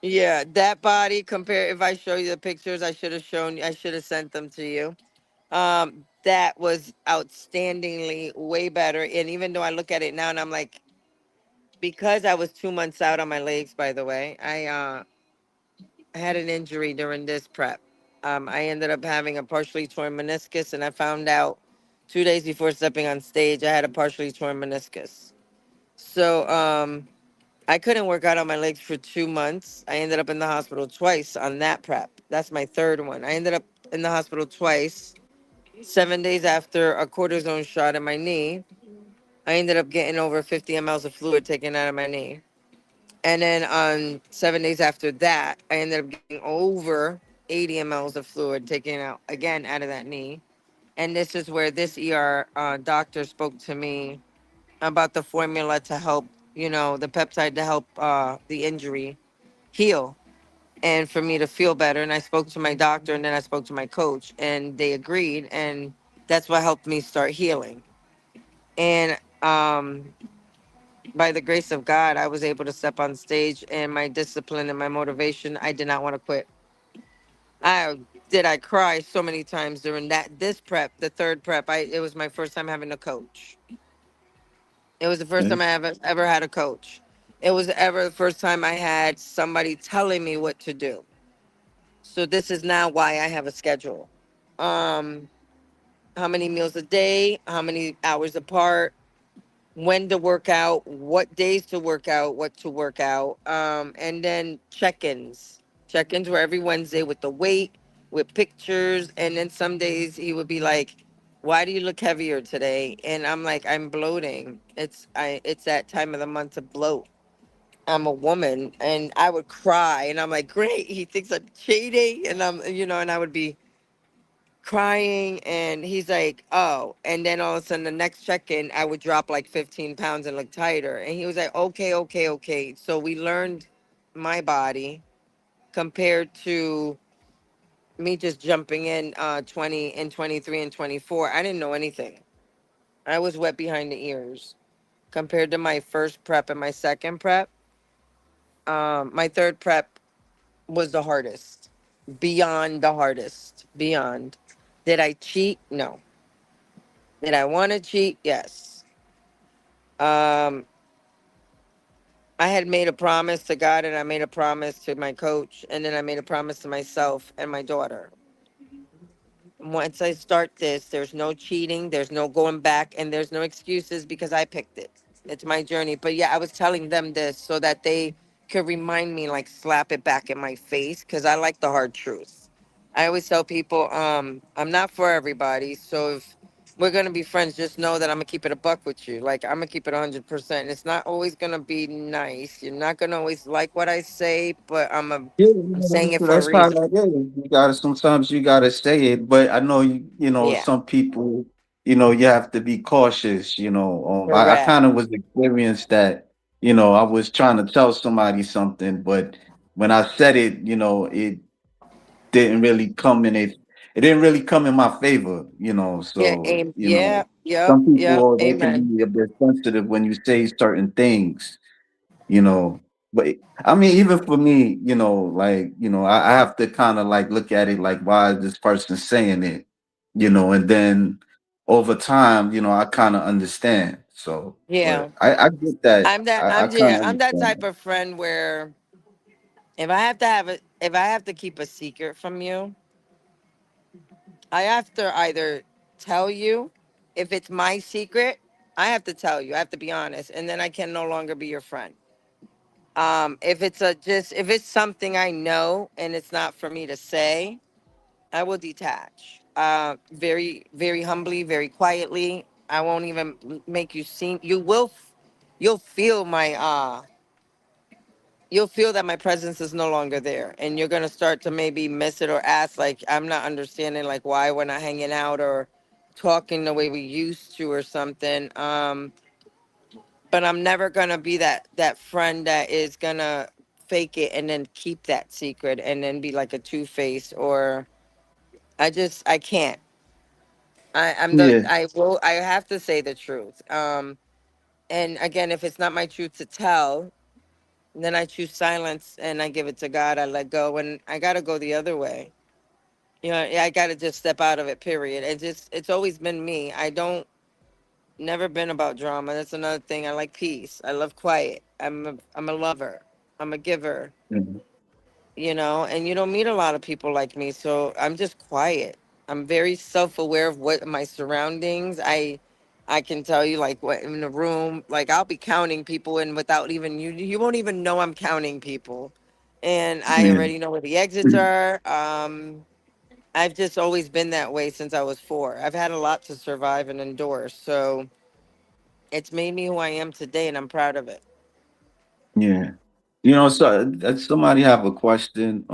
[SPEAKER 2] Yeah, that body compare. If I show you the pictures, I should have shown. I should have sent them to you. That was outstandingly way better. And even though I look at it now, and I'm like, because I was 2 months out on my legs. By the way, I had an injury during this prep. I ended up having a partially torn meniscus, and I found out 2 days before stepping on stage I had a partially torn meniscus. So I couldn't work out on my legs for 2 months. I ended up in the hospital twice on that prep. That's my third one. I ended up in the hospital twice. 7 days after a cortisone shot in my knee, I ended up getting over 50 mLs of fluid taken out of my knee. And then on 7 days after that, I ended up getting over 80 mLs of fluid taken out again out of that knee. And this is where this ER doctor spoke to me about the formula to help, the peptide to help the injury heal and for me to feel better. And I spoke to my doctor, and then I spoke to my coach, and they agreed. And that's what helped me start healing. And by the grace of God, I was able to step on stage, and my discipline and my motivation, I did not want to quit. I cry so many times during this prep, the third prep. It was my first time having a coach. It was the first
[SPEAKER 1] Okay.
[SPEAKER 2] time I ever had a coach. It was ever the first time I had somebody telling me what to do. So this is now why I have a schedule. Um, how many meals a day, how many hours apart, when to work out, what days to work out, what to work out, and then check-ins. Check-ins were every Wednesday with the weight, with pictures, and then some days he would be like, "Why do you look heavier today?" And I'm like, "I'm bloating. It's that time of the month to bloat. I'm a woman," and I would cry, and I'm like, "Great, he thinks I'm cheating," and and I would be crying, and he's like, oh, and then all of a sudden the next check-in I would drop like 15 pounds and look tighter, and he was like, okay, okay, okay. So we learned my body compared to me just jumping in 20 and 23 and 24. I didn't know anything. I was wet behind the ears compared to my first prep and my second prep. My third prep was the hardest, beyond the hardest, beyond. Did I cheat? No. Did I want to cheat? Yes. Um, I had made a promise to God, and I made a promise to my coach, and then I made a promise to myself and my daughter. Once I start this, there's no cheating, there's no going back, and there's no excuses because I picked it. It's my journey. But yeah, I was telling them this so that they could remind me, like slap it back in my face, because I like the hard truth. I always tell people, I'm not for everybody. So if we're gonna be friends, just know that I'm gonna keep it a buck with you. Like I'm gonna keep it 100%. It's not always gonna be nice. You're not gonna always like what I say, but
[SPEAKER 1] Yeah,
[SPEAKER 2] I'm saying it for a
[SPEAKER 1] that's how
[SPEAKER 2] reason.
[SPEAKER 1] that is. You gotta sometimes you gotta say it, but I know you know
[SPEAKER 2] Yeah,
[SPEAKER 1] some people, you know, you have to be cautious. You know, I
[SPEAKER 2] correct.
[SPEAKER 1] kind of was experienced that. You know, I was trying to tell somebody something, but when I said it, you know, it didn't really come in it. It didn't really come in my favor. You know,
[SPEAKER 2] Yeah,
[SPEAKER 1] so
[SPEAKER 2] aim.
[SPEAKER 1] you know,
[SPEAKER 2] Yeah, yep,
[SPEAKER 1] some
[SPEAKER 2] yep.
[SPEAKER 1] people they can
[SPEAKER 2] Amen.
[SPEAKER 1] be a bit sensitive when you say certain things, you know. But I mean, even for me, you know, like, you know, I have to kind of like look at it like, why is this person saying it? You know, and then over time, you know, I kind of understand. So,
[SPEAKER 2] Yeah,
[SPEAKER 1] but I get that.
[SPEAKER 2] I'm that.
[SPEAKER 1] I
[SPEAKER 2] I'm
[SPEAKER 1] kind
[SPEAKER 2] yeah.
[SPEAKER 1] of
[SPEAKER 2] I'm that
[SPEAKER 1] understand
[SPEAKER 2] type of friend where if I have to keep a secret from you, I have to either tell you, if it's my secret, I have to tell you. I have to be honest, and then I can no longer be your friend. If it's if it's something I know and it's not for me to say, I will detach. Very, very humbly, very quietly. I won't even make you seem. You'll feel my you'll feel that my presence is no longer there, and you're gonna start to maybe miss it or ask, like, I'm not understanding, like, why we're not hanging out or talking the way we used to or something. But I'm never gonna be that friend that is gonna fake it and then keep that secret and then be like a two-faced, or I can't.
[SPEAKER 1] it.
[SPEAKER 2] I have to say the truth. And again, if it's not my truth to tell, then I choose silence and I give it to God. I let go, and I gotta go the other way. You know, I gotta just step out of it. Period. It's always been me. I don't never been about drama. That's another thing. I like peace. I love quiet. I'm a lover. I'm a giver.
[SPEAKER 1] Yeah.
[SPEAKER 2] And you don't meet a lot of people like me, so I'm just quiet. I'm very self-aware of what my surroundings. I can tell you, like, what in the room, like, I'll be counting people, and without even you won't even know I'm counting people, and I
[SPEAKER 1] Yeah.
[SPEAKER 2] already know where the exits are. I've just always been that way since I was 4. I've had a lot to survive and endure, so it's made me who I am today, and I'm proud of it.
[SPEAKER 1] Yeah. You know, so somebody have a question.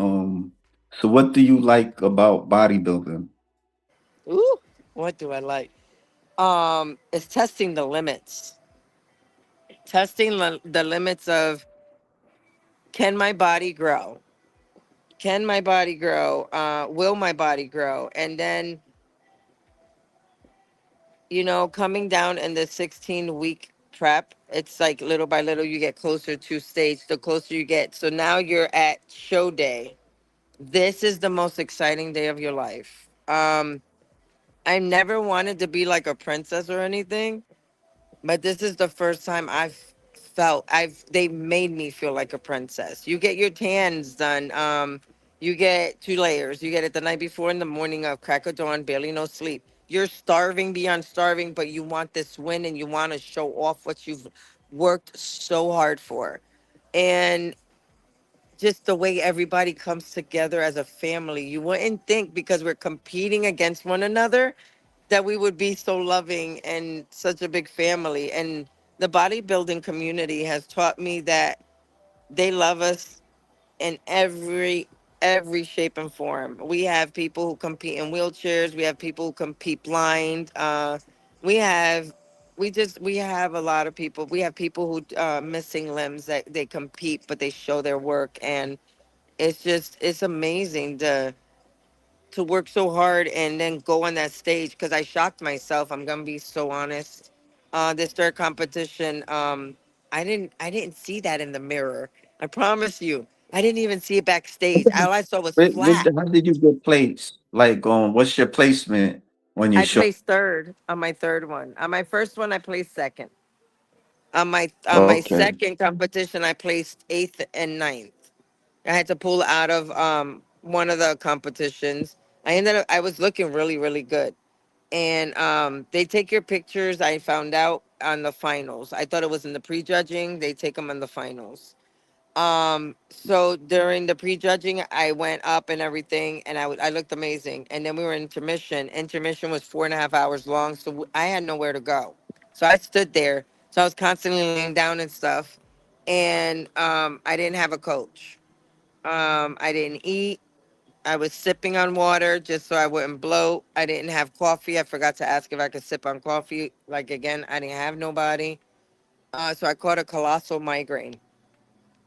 [SPEAKER 1] So what do you like about bodybuilding?
[SPEAKER 2] Ooh, what do I like? It's testing the limits. Testing the limits of, can my body grow? Can my body grow? Will my body grow? And then, coming down in the 16-week prep, it's like little by little you get closer to stage, the closer you get. So now you're at show day. This is the most exciting day of your life. I never wanted to be like a princess or anything, but this is the first time they made me feel like a princess. You get your tans done. You get 2 layers. You get it the night before, in the morning of, crack of dawn, barely no sleep. You're starving beyond starving, but you want this win and you want to show off what you've worked so hard for. And just the way everybody comes together as a family. You wouldn't think, because we're competing against one another, that we would be so loving and such a big family. And the bodybuilding community has taught me that they love us in every shape and form. We have people who compete in wheelchairs. We have people who compete blind. We have we have a lot of people. We have people who missing limbs, that they compete, but they show their work, and it's amazing to work so hard and then go on that stage, because I shocked myself. I'm gonna be so honest. This third competition, I didn't see that in the mirror. I promise you, I didn't even see it backstage. All I saw was flat.
[SPEAKER 1] How did you get placed? Like, what's your placement when you
[SPEAKER 2] I
[SPEAKER 1] show?
[SPEAKER 2] placed third on my third one. On my first one, I placed second. On my
[SPEAKER 1] Okay.
[SPEAKER 2] second competition, I placed eighth and ninth. I had to pull out of one of the competitions. I was looking really, really good. And they take your pictures. I found out on the finals. I thought it was in the prejudging. They take them on the finals. So during the prejudging, I went up and everything, and I looked amazing. And then we were in intermission. Intermission was 4.5 hours long, so I had nowhere to go. So I stood there. So I was constantly laying down and stuff, and I didn't have a coach. I didn't eat. I was sipping on water just so I wouldn't bloat. I didn't have coffee. I forgot to ask if I could sip on coffee. Like again, I didn't have nobody. So I caught a colossal migraine.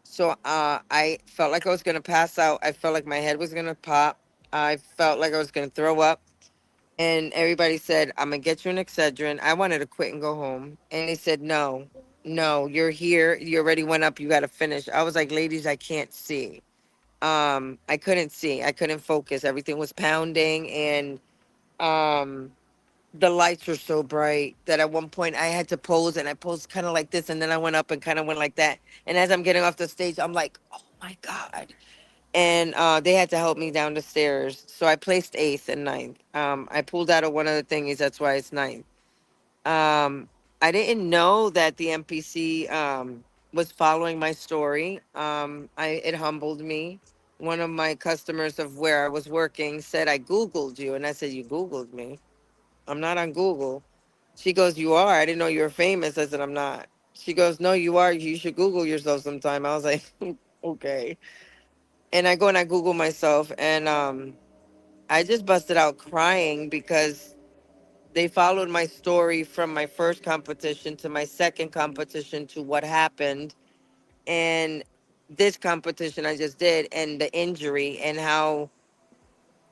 [SPEAKER 2] So I felt like I was gonna pass out. I felt like my head was gonna pop. I felt like I was gonna throw up. And everybody said, "I'm gonna get you an Excedrin." I wanted to quit and go home. And they said, "No, no, you're here. You already went up. You got to finish." I was like, "Ladies, I can't see." I couldn't see. I couldn't focus. Everything was pounding, and um, the lights were so bright that at one point I had to pose, and I posed kind of like this, and then I went up and kind of went like that. And as I'm getting off the stage, I'm like, "Oh my god!" And they had to help me down the stairs. So I placed eighth and ninth. I pulled out of one of the thingies. That's why it's ninth. I didn't know that the NPC was following my story. It humbled me. One of my customers of where I was working said, "I Googled you." And I said, "You Googled me? I'm not on Google." She goes, "You are. I didn't know you were famous." I said, "I'm not." She goes, "No, you are. You should Google yourself sometime." I was like, "Okay." And I go and I Google myself, and I just busted out crying because they followed my story from my first competition to my second competition to what happened, and this competition I just did, and the injury, and how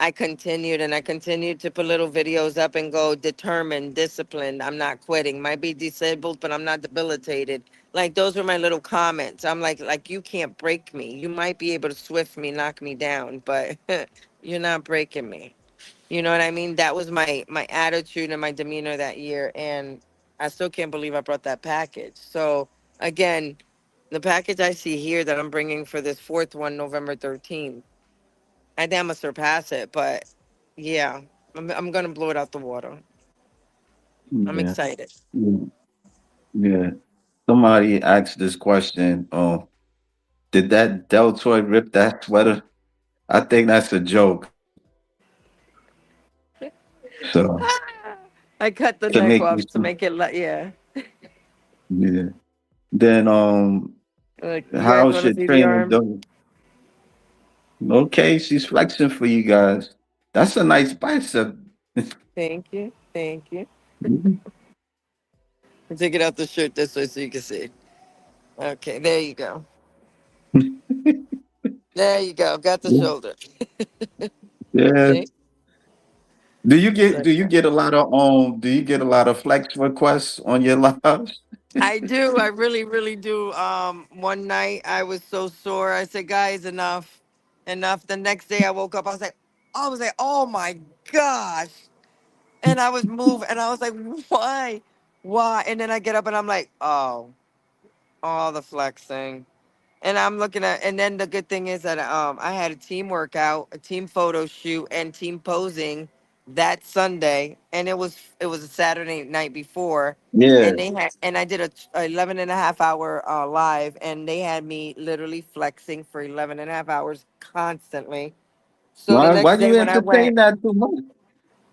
[SPEAKER 2] I continued to put little videos up and go, "Determined, disciplined, I'm not quitting. Might be disabled, but I'm not debilitated." Like those were my little comments. I'm like you can't break me. You might be able to swift me, knock me down, but you're not breaking me. You know what I mean? That was my attitude and my demeanor that year, and I still can't believe I brought that package. So again, the package I see here that I'm bringing for this fourth one, November 13th, I think I'm gonna surpass it. But yeah, I'm gonna blow it out the water. I'm
[SPEAKER 1] Yeah.
[SPEAKER 2] excited.
[SPEAKER 1] Yeah. Yeah. Somebody asked this question. Did that deltoid rip that sweater? I think that's a joke. So
[SPEAKER 2] I cut the
[SPEAKER 1] to
[SPEAKER 2] neck
[SPEAKER 1] make you,
[SPEAKER 2] off to make it like yeah.
[SPEAKER 1] yeah. Then
[SPEAKER 2] You guys
[SPEAKER 1] how's
[SPEAKER 2] want to
[SPEAKER 1] your
[SPEAKER 2] see the
[SPEAKER 1] training
[SPEAKER 2] arm?
[SPEAKER 1] doing? Okay, she's flexing for you guys. That's a nice bicep.
[SPEAKER 2] Thank you, thank you.
[SPEAKER 1] Mhm.
[SPEAKER 2] Take it out the shirt this way so you can see. Okay, there you go. There you go. Got the shoulder.
[SPEAKER 1] Yeah.
[SPEAKER 2] See?
[SPEAKER 1] Do you
[SPEAKER 2] So,
[SPEAKER 1] get a lot of do you get a lot of flex requests on your lives?
[SPEAKER 2] I do. I really, really do. One night I was so sore. I said, "Guys, enough, enough." The next day I woke up. I was like, "Oh my gosh!" And I was moved, and I was like, "Why, why?" And then I get up, and I'm like, "Oh, all the flexing." And I'm looking at, and then the good thing is that I had a team workout, a team photo shoot, and team posing that Sunday, and it was a Saturday night before,
[SPEAKER 1] Yeah.
[SPEAKER 2] and I did a 11 and a half hour live, and they had me literally flexing for 11 and a half hours constantly. So the
[SPEAKER 1] Why
[SPEAKER 2] next day
[SPEAKER 1] you
[SPEAKER 2] when I
[SPEAKER 1] entertain
[SPEAKER 2] went,
[SPEAKER 1] that too much?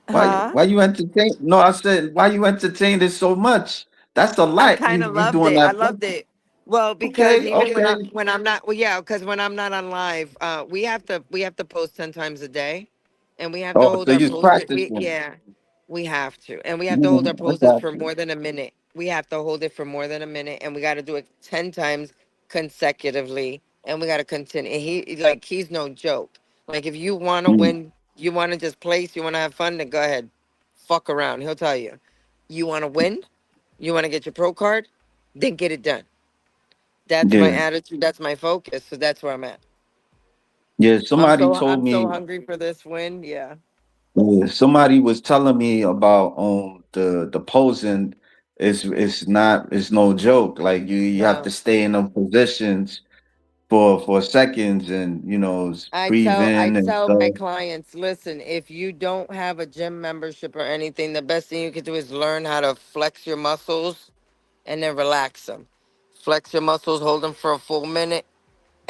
[SPEAKER 2] huh?
[SPEAKER 1] Why you entertain? No, I said why you entertain it so much? That's a
[SPEAKER 2] I
[SPEAKER 1] lot.
[SPEAKER 2] kind of
[SPEAKER 1] You
[SPEAKER 2] loved
[SPEAKER 1] doing
[SPEAKER 2] it. I
[SPEAKER 1] that?
[SPEAKER 2] loved it. Well, because
[SPEAKER 1] Okay,
[SPEAKER 2] even
[SPEAKER 1] okay.
[SPEAKER 2] when I'm not, well, yeah, because when I'm not on live, we have to post 10 times a day, and we have to
[SPEAKER 1] Oh,
[SPEAKER 2] hold
[SPEAKER 1] so
[SPEAKER 2] our
[SPEAKER 1] you
[SPEAKER 2] poses.
[SPEAKER 1] practice one.
[SPEAKER 2] We have to, and we have to hold our
[SPEAKER 1] Mhm, I
[SPEAKER 2] poses
[SPEAKER 1] got
[SPEAKER 2] for
[SPEAKER 1] you.
[SPEAKER 2] more than a minute. We have to hold it for more than a minute, and we got to do it 10 times consecutively, and we got to continue. And he's no joke. Like if you want to
[SPEAKER 1] Mm,
[SPEAKER 2] win, you want to just place, you want to have fun, then go ahead, fuck around. He'll tell you. You want to win, you want to get your pro card, then get it done. That's my
[SPEAKER 1] yeah,
[SPEAKER 2] attitude. That's my focus. So that's where I'm at.
[SPEAKER 1] yeah.
[SPEAKER 2] I'm
[SPEAKER 1] Somebody
[SPEAKER 2] so
[SPEAKER 1] told
[SPEAKER 2] I'm so
[SPEAKER 1] me.
[SPEAKER 2] hungry for this win. Yeah.
[SPEAKER 1] Yeah, somebody was telling me about the posing is not it's no joke. Like you have to
[SPEAKER 2] No.
[SPEAKER 1] stay in those positions for seconds and breathe
[SPEAKER 2] I
[SPEAKER 1] in and
[SPEAKER 2] tell my
[SPEAKER 1] stuff.
[SPEAKER 2] clients, listen, if you don't have a gym membership or anything, the best thing you can do is learn how to flex your muscles and then relax them. Flex your muscles, hold them for a full minute,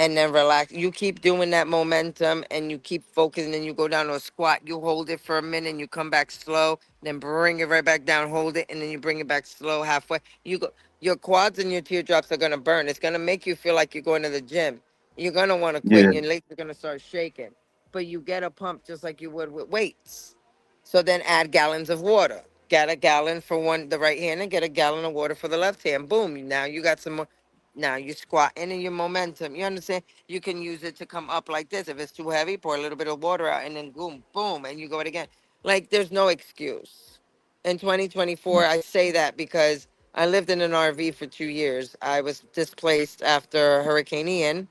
[SPEAKER 2] and then relax. You keep doing that momentum and you keep focusing and you go down to a squat. You hold it for a minute and you come back slow, then bring it right back down, hold it, and then you bring it back slow halfway. You go, your quads and your teardrops are gonna burn. It's gonna make you feel like you're going to the gym. You're gonna want to quit
[SPEAKER 1] Yeah,
[SPEAKER 2] and your legs are gonna start shaking. But you get a pump just like you would with weights. So then add gallons of water. Get a gallon for one the right hand and get a gallon of water for the left hand. Boom. Now you got some more. Now you squat in and your momentum. You understand? You can use it to come up like this. If it's too heavy, pour a little bit of water out and then boom, boom, and you go it again. Like there's no excuse. In 2024, I say that because I lived in an RV for 2 years. I was displaced after Hurricane Ian,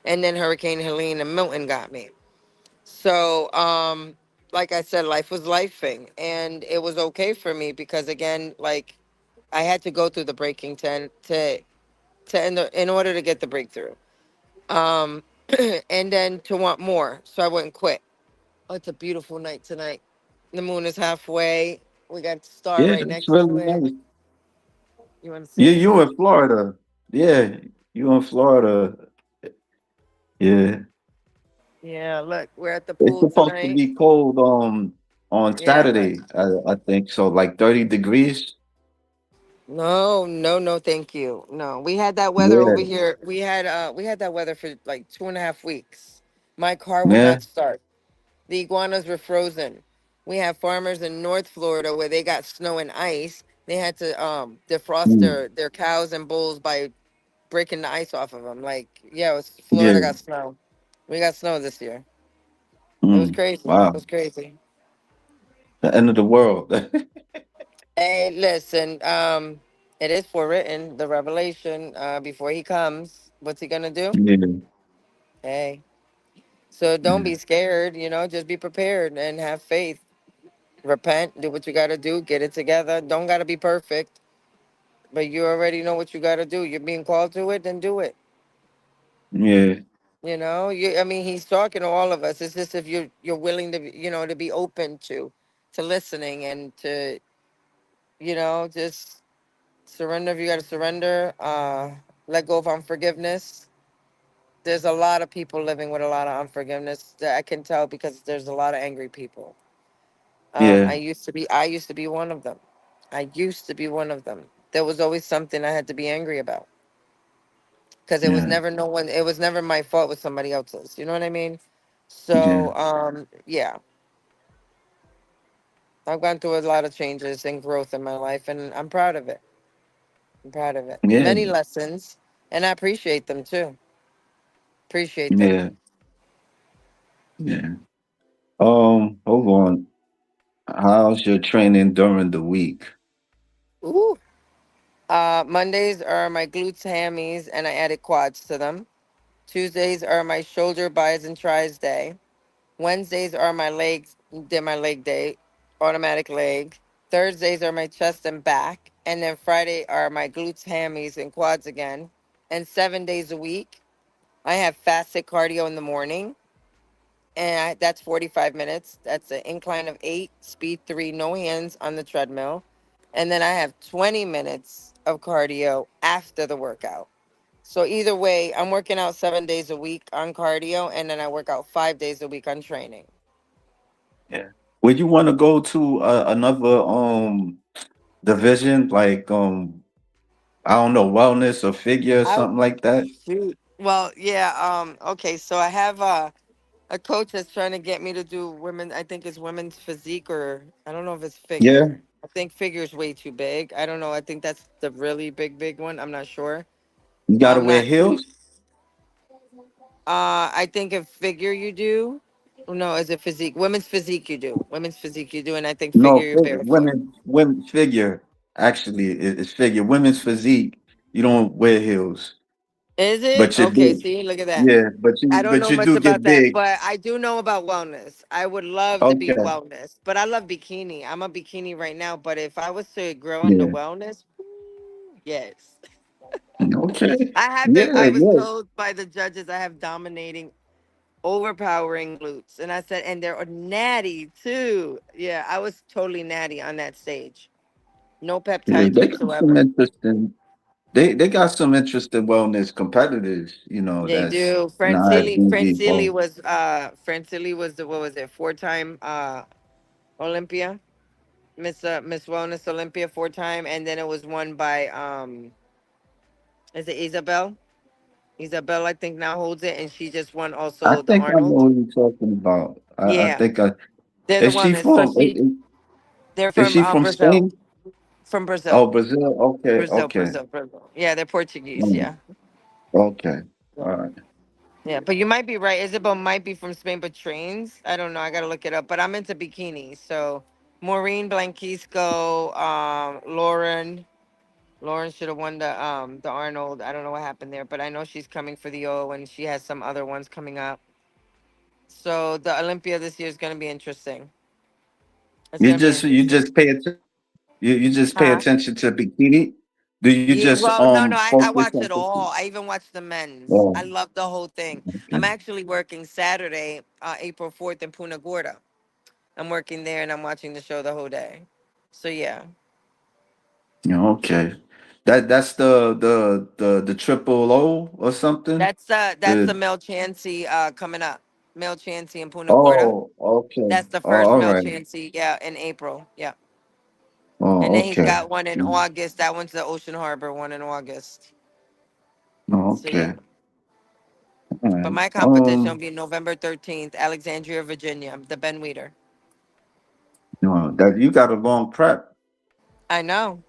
[SPEAKER 2] and then Hurricane Helene and Milton got me. So, like I said, life was lifing, and it was okay for me because again, like I had to go through the breaking to in order to get the breakthrough. Um, and then to want more, so I wouldn't quit. Oh, it's a beautiful night tonight. The moon is halfway. We got the star
[SPEAKER 1] yeah,
[SPEAKER 2] right
[SPEAKER 1] it's
[SPEAKER 2] next to
[SPEAKER 1] really
[SPEAKER 2] it.
[SPEAKER 1] nice.
[SPEAKER 2] You want to
[SPEAKER 1] Yeah,
[SPEAKER 2] see?
[SPEAKER 1] you in Florida. Yeah, you in Florida. Yeah,
[SPEAKER 2] Yeah, look, we're at the
[SPEAKER 1] it's
[SPEAKER 2] pool
[SPEAKER 1] supposed to
[SPEAKER 2] tonight.
[SPEAKER 1] be cold on
[SPEAKER 2] Yeah, look.
[SPEAKER 1] Saturday. I think so, like 30 degrees.
[SPEAKER 2] No, no, no, thank you. No, we had that weather over
[SPEAKER 1] Yeah,
[SPEAKER 2] here. We had that weather for like 2.5 weeks. My car would
[SPEAKER 1] yeah,
[SPEAKER 2] not start. The iguanas were frozen. We have farmers in North Florida where they got snow and ice. They had to defrost
[SPEAKER 1] mm,
[SPEAKER 2] their cows and bulls by breaking the ice off of them. Like, yeah, Florida
[SPEAKER 1] yeah.
[SPEAKER 2] got snow. We got snow this year. It was
[SPEAKER 1] Mm,
[SPEAKER 2] crazy. It
[SPEAKER 1] wow,
[SPEAKER 2] was crazy.
[SPEAKER 1] the end of the world.
[SPEAKER 2] Hey, listen, it is forewritten, the revelation, before he comes. What's he gonna do?
[SPEAKER 1] Yeah,
[SPEAKER 2] Hey. So don't
[SPEAKER 1] yeah,
[SPEAKER 2] be scared, just be prepared and have faith. Repent, do what you gotta do, get it together. Don't gotta be perfect, but you already know what you gotta do. You're being called to it, then do it.
[SPEAKER 1] yeah,
[SPEAKER 2] I mean, he's talking to all of us. It's just if you're willing to, to be open to listening and to, just surrender if you gotta surrender. Let go of unforgiveness. There's a lot of people living with a lot of unforgiveness that I can tell because there's a lot of angry people.
[SPEAKER 1] yeah,
[SPEAKER 2] I used to be one of them. I used to be one of them. There was always something I had to be angry about because it was
[SPEAKER 1] yeah,
[SPEAKER 2] never no one. It was never my fault. It was somebody else's. You know what I mean?
[SPEAKER 1] yeah,
[SPEAKER 2] So, yeah, I've gone through a lot of changes and growth in my life, and I'm proud of it. I'm proud of it.
[SPEAKER 1] yeah,
[SPEAKER 2] Many lessons, and I appreciate them too. Appreciate them.
[SPEAKER 1] yeah, yeah. Hold on. How's your training during the week?
[SPEAKER 2] Ooh. Mondays are my glutes, hammies, and I added quads to them. Tuesdays are my shoulder, bis, and tris day. Wednesdays are my legs, did my leg day, automatic leg. Thursdays are my chest and back. And then Friday are my glutes, hammies, and quads again. And 7 days a week, I have fasted cardio in the morning. And that's 45 minutes. That's an incline of 8, speed 3, no hands on the treadmill. And then I have 20 minutes of cardio after the workout. So either way, I'm working out 7 days a week on cardio, and then I work out 5 days a week on training.
[SPEAKER 1] Yeah. Would you want to go to another division like I don't know, wellness or figure or
[SPEAKER 2] I
[SPEAKER 1] something like that?
[SPEAKER 2] shoot. Well, yeah. Okay. So I have a coach that's trying to get me to do women. I think it's women's physique, or I don't know if it's
[SPEAKER 1] Yeah.
[SPEAKER 2] figure. I think figure is way too big. I don't know. I think that's the really big one. I'm not sure.
[SPEAKER 1] You gotta
[SPEAKER 2] I'm
[SPEAKER 1] wear
[SPEAKER 2] not too.
[SPEAKER 1] heels?
[SPEAKER 2] I think if figure you do. No, is it physique? Women's physique you do. Women's physique you do, and I think figure
[SPEAKER 1] No,
[SPEAKER 2] you're barefoot.
[SPEAKER 1] women figure. Actually, it's figure. Women's physique, you don't wear heels.
[SPEAKER 2] Is it?
[SPEAKER 1] But you
[SPEAKER 2] Okay,
[SPEAKER 1] do.
[SPEAKER 2] see, look at that.
[SPEAKER 1] Yeah,
[SPEAKER 2] I don't
[SPEAKER 1] but
[SPEAKER 2] know
[SPEAKER 1] you
[SPEAKER 2] much
[SPEAKER 1] do get
[SPEAKER 2] about that,
[SPEAKER 1] big.
[SPEAKER 2] but I do know about wellness. I would love to be
[SPEAKER 1] Okay.
[SPEAKER 2] wellness, but I love bikini. I'm a bikini right now, but if I was to grow into
[SPEAKER 1] Yeah.
[SPEAKER 2] wellness, ooh, yes.
[SPEAKER 1] Okay.
[SPEAKER 2] I
[SPEAKER 1] Yeah,
[SPEAKER 2] was
[SPEAKER 1] yeah.
[SPEAKER 2] told by the judges I have dominating, overpowering glutes. And I said, and they're natty too. Yeah, I was totally natty on that stage. No
[SPEAKER 1] Yeah,
[SPEAKER 2] peptides
[SPEAKER 1] they got some
[SPEAKER 2] whatsoever.
[SPEAKER 1] interesting. They got some interesting wellness competitors,
[SPEAKER 2] They
[SPEAKER 1] that's
[SPEAKER 2] do.
[SPEAKER 1] in the IFBB. Well,
[SPEAKER 2] Francili was the, what was it, 4 time Olympia, Miss Wellness Olympia 4 time, and then it was won by is it Isabel? Isabel, I think, now holds it, and she just won
[SPEAKER 1] I
[SPEAKER 2] also the
[SPEAKER 1] think I
[SPEAKER 2] Arnold.
[SPEAKER 1] know who you're talking about. I
[SPEAKER 2] Yeah,
[SPEAKER 1] think I
[SPEAKER 2] they're the
[SPEAKER 1] is she
[SPEAKER 2] one. So
[SPEAKER 1] from
[SPEAKER 2] she, they're
[SPEAKER 1] is
[SPEAKER 2] from
[SPEAKER 1] she from
[SPEAKER 2] Brazil,
[SPEAKER 1] Spain?
[SPEAKER 2] from
[SPEAKER 1] Oh,
[SPEAKER 2] Brazil,
[SPEAKER 1] Brazil. Okay, okay.
[SPEAKER 2] Brazil. Yeah, they're Portuguese.
[SPEAKER 1] Mm,
[SPEAKER 2] Yeah.
[SPEAKER 1] okay. All right.
[SPEAKER 2] Yeah, but you might be right. Isabel might be from Spain, but trains. I don't know. I gotta look it up. But I'm into bikinis. So Maureen Blanquisco, Lauren should have won the Arnold. I don't know what happened there, but I know she's coming for the O, and she has some other ones coming up. So the Olympia this year is gonna be interesting. It's
[SPEAKER 1] You
[SPEAKER 2] gonna be
[SPEAKER 1] just you
[SPEAKER 2] interesting.
[SPEAKER 1] just pay attention. You just pay
[SPEAKER 2] Huh?
[SPEAKER 1] attention to bikini. Do you
[SPEAKER 2] Yeah,
[SPEAKER 1] just
[SPEAKER 2] well, no, no, I
[SPEAKER 1] focus
[SPEAKER 2] watch
[SPEAKER 1] on
[SPEAKER 2] it
[SPEAKER 1] bikini?
[SPEAKER 2] all. I even watch the men's. I
[SPEAKER 1] Oh,
[SPEAKER 2] love the whole thing.
[SPEAKER 1] okay.
[SPEAKER 2] I'm actually working Saturday, April 4th in Punta Gorda. I'm working there and I'm watching the show the whole day. So yeah,
[SPEAKER 1] Yeah, okay. That's the triple O or something.
[SPEAKER 2] that's the
[SPEAKER 1] The
[SPEAKER 2] Mel Chansey coming up. Mel Chansey in Punta Gorda.
[SPEAKER 1] Oh, okay.
[SPEAKER 2] That's the
[SPEAKER 1] Oh,
[SPEAKER 2] first
[SPEAKER 1] all
[SPEAKER 2] Mel
[SPEAKER 1] right.
[SPEAKER 2] Chansey, yeah, in April. Yeah. And
[SPEAKER 1] Oh,
[SPEAKER 2] then he's
[SPEAKER 1] okay.
[SPEAKER 2] got one in
[SPEAKER 1] Mm,
[SPEAKER 2] August. That one's the Ocean Harbor one in August.
[SPEAKER 1] oh,
[SPEAKER 2] So yeah.
[SPEAKER 1] okay. All
[SPEAKER 2] But
[SPEAKER 1] right.
[SPEAKER 2] my competition will be November 13th, Alexandria, Virginia, the Ben Weeder.
[SPEAKER 1] That you got a long prep.
[SPEAKER 2] I know.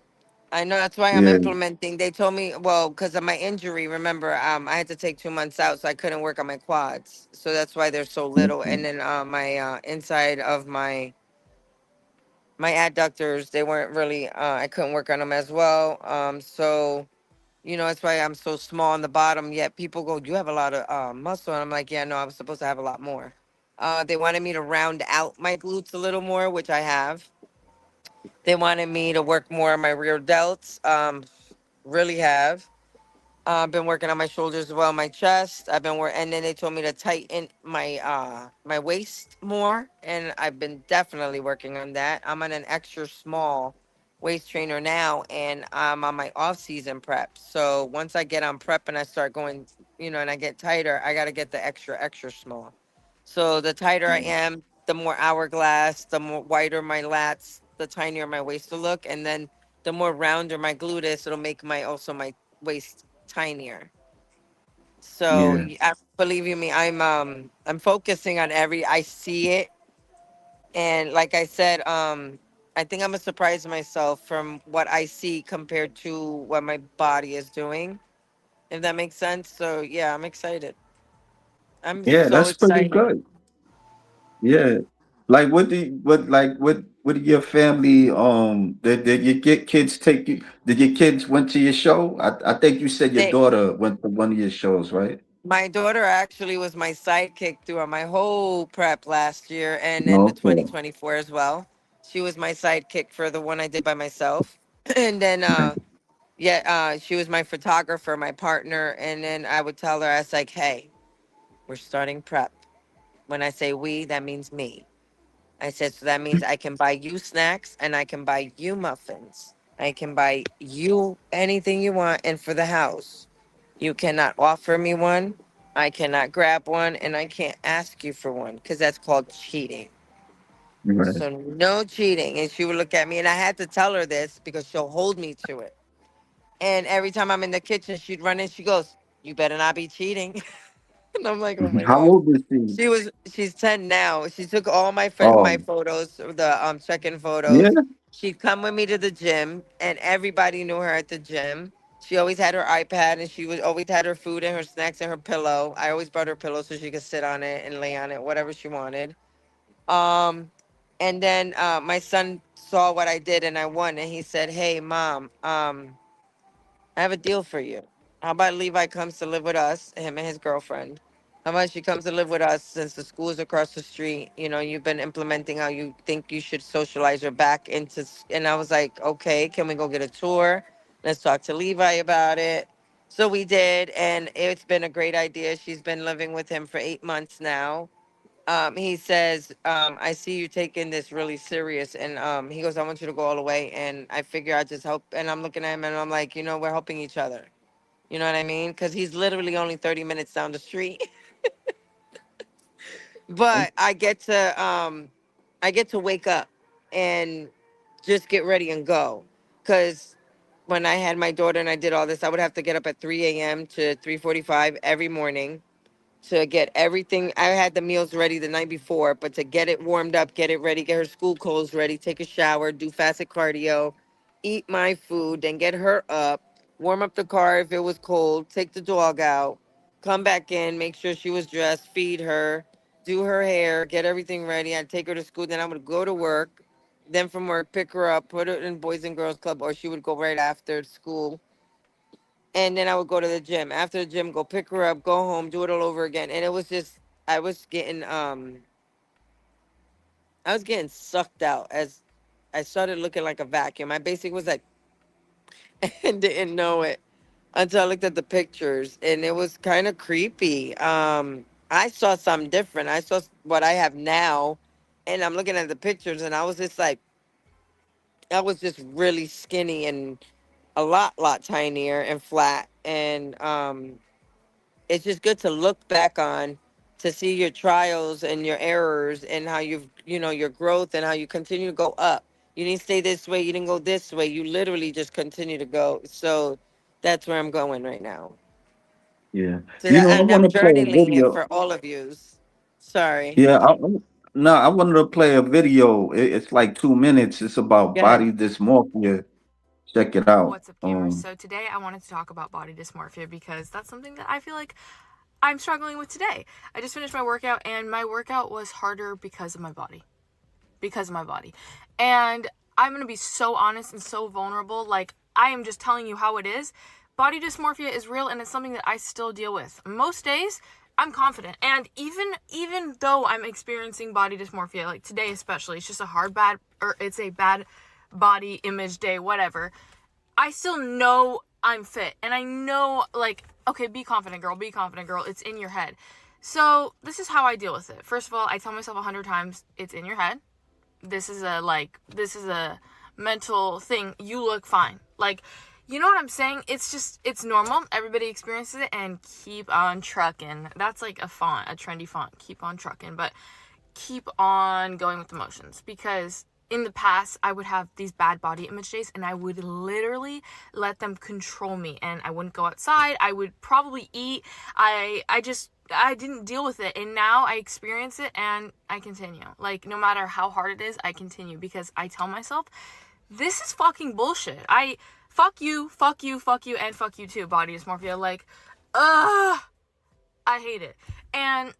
[SPEAKER 2] I know, that's why I'm
[SPEAKER 1] Yeah.
[SPEAKER 2] implementing. They told me, well, because of my injury, remember, I had to take 2 months out, so I couldn't work on my quads. So that's why they're so little.
[SPEAKER 1] Okay.
[SPEAKER 2] And then my inside of my adductors, they weren't really. I couldn't work on them as well. So that's why I'm so small on the bottom. Yet people go, "You have a lot of muscle," and I'm like, "Yeah, no, I was supposed to have a lot more." They wanted me to round out my glutes a little more, which I have. They wanted me to work more on my rear delts. Really have. I've been working on my shoulders as well, my chest. And then they told me to tighten my waist more, and I've been definitely working on that. I'm on an extra small waist trainer now, and I'm on my off season prep. So once I get on prep and I start going, and I get tighter, I got to get the extra small. So the tighter I am, the more hourglass, the more wider my lats, the tinier my waist will look, and then the more rounder my gluteus, it'll make my waist tinier. So
[SPEAKER 1] Yeah.
[SPEAKER 2] believe you me, I'm focusing on every. I see it, and like I said, I think I'm gonna surprise myself from what I see compared to what my body is doing. If that makes sense. So yeah, I'm excited. I'm
[SPEAKER 1] Yeah,
[SPEAKER 2] so
[SPEAKER 1] that's pretty
[SPEAKER 2] excited.
[SPEAKER 1] good. Yeah. Like what did your family did your kids take you did your kids went to your show? I think you said your
[SPEAKER 2] They,
[SPEAKER 1] daughter went to one of your shows, right?
[SPEAKER 2] my daughter actually was my sidekick throughout my whole prep last year and in the
[SPEAKER 1] Okay.
[SPEAKER 2] 2024 as well. She was my sidekick for the one I did by myself. And then yeah, she was my photographer, my partner, and then I would tell her, I was like, "Hey, we're starting prep. When I say we, that means me." I said, "So that means I can buy you snacks and I can buy you muffins. I can buy you anything you want and for the house. You cannot offer me one. I cannot grab one, and I can't ask you for one because that's called cheating.
[SPEAKER 1] Right.
[SPEAKER 2] So no cheating." And she would look at me, and I had to tell her this because she'll hold me to it. And every time I'm in the kitchen, she'd run in. She goes, "You better not be cheating." And I'm like, "Oh my
[SPEAKER 1] How
[SPEAKER 2] god."
[SPEAKER 1] old is she?
[SPEAKER 2] She's 10 now. She took all my
[SPEAKER 1] Oh,
[SPEAKER 2] photos, the check-in
[SPEAKER 1] yeah.
[SPEAKER 2] photos. She'd come with me to the gym, and everybody knew her at the gym. She always had her iPad, and she was always had her food and her snacks and her pillow. I always brought her pillow so she could sit on it and lay on it, whatever she wanted. Um, and then my son saw what I did and I won, and he said, "Hey, mom, I have a deal for you. How about Levi comes to live with us, him and his girlfriend? How about she comes to live with us since the school is across the street? You've been implementing how you think you should socialize her back into." And I was like, "Okay, can we go get a tour? Let's talk to Levi about it." So we did, and it's been a great idea. She's been living with him for 8 months now. He says, I see you taking this really serious. And he goes, I want you to go all the way. And I figure I just help. And I'm looking at him and I'm like, we're helping each other. You know what I mean? Because he's literally only 30 minutes down the street. But I get to wake up and just get ready and go. Because when I had my daughter and I did all this, I would have to get up at 3 a.m. to 3:45 every morning to get everything. I had the meals ready the night before, but to get it warmed up, get it ready, get her school clothes ready, take a shower, do fasted cardio, eat my food, then get her up, warm up the car if it was cold, take the dog out, come back in, make sure she was dressed, feed her, do her hair, get everything ready. I'd take her to school, then I would go to work. Then from work, pick her up, put her in Boys and Girls Club, or she would go right after school, and then I would go to the gym. After the gym, go pick her up, go home, do it all over again. And it was just I was getting I was getting sucked out as I started looking like a vacuum. My basic was like and didn't know it until I looked at the pictures and it was kind of creepy. I saw something different. I saw what I have now and I'm looking at the pictures and I was just like I was just really skinny and a lot tinier and flat and it's just good to look back on to see your trials and your errors and how you've your growth and how you continue to go up. You didn't stay this way, you didn't go this way, you literally just continue to go. So that's where I'm going right now.
[SPEAKER 1] Yeah.
[SPEAKER 2] So
[SPEAKER 1] You know, I
[SPEAKER 2] and I'm
[SPEAKER 1] want to play a
[SPEAKER 2] journaling it
[SPEAKER 1] video.
[SPEAKER 2] for all of yous. Sorry.
[SPEAKER 1] Yeah, no, I wanted to play a video. It's like 2 minutes. It's about
[SPEAKER 2] Go ahead.
[SPEAKER 1] body dysmorphia. Check it out.
[SPEAKER 3] What's up, gamers? So today I wanted to talk about body dysmorphia because that's something that I feel like I'm struggling with today. I just finished my workout and my workout was harder because of my body. Because of my body. And I'm going to be so honest and so vulnerable. Like, I am just telling you how it is. Body dysmorphia is real and it's something that I still deal with. Most days, I'm confident. And even though I'm experiencing body dysmorphia, like today especially, it's just it's a bad body image day, whatever. I still know I'm fit. And I know, like, okay, be confident, girl. Be confident, girl. It's in your head. So this is how I deal with it. First of all, I tell myself 100 times, it's in your head. This is a mental thing. You look fine. Like, you know what I'm saying? It's normal. Everybody experiences it, and keep on trucking. That's like a trendy font. Keep on trucking. But keep on going with the motions, because in the past I would have these bad body image days and I would literally let them control me and I wouldn't go outside. I would probably eat. I didn't deal with it, and now I experience it and I continue. Like, no matter how hard it is, I continue because I tell myself this is fucking bullshit. Fuck you, fuck you, fuck you, and fuck you too, body dysmorphia. Like, I hate it. And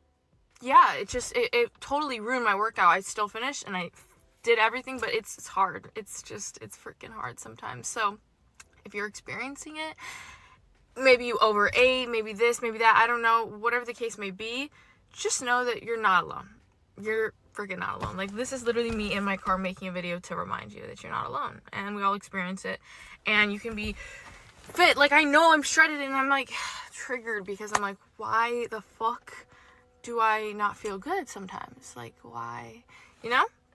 [SPEAKER 3] yeah, it totally ruined my workout. I still finished and I did everything, but it's hard. It's freaking hard sometimes. So if you're experiencing it, maybe you overate, maybe this, maybe that, I don't know, whatever the case may be, just know that you're not alone. You're freaking not alone. Like, this is literally me in my car making a video to remind you that you're not alone, and we all experience it, and you can be fit. Like, I know I'm shredded and I'm like triggered because I'm like, why the fuck do I not feel good sometimes? Like, why,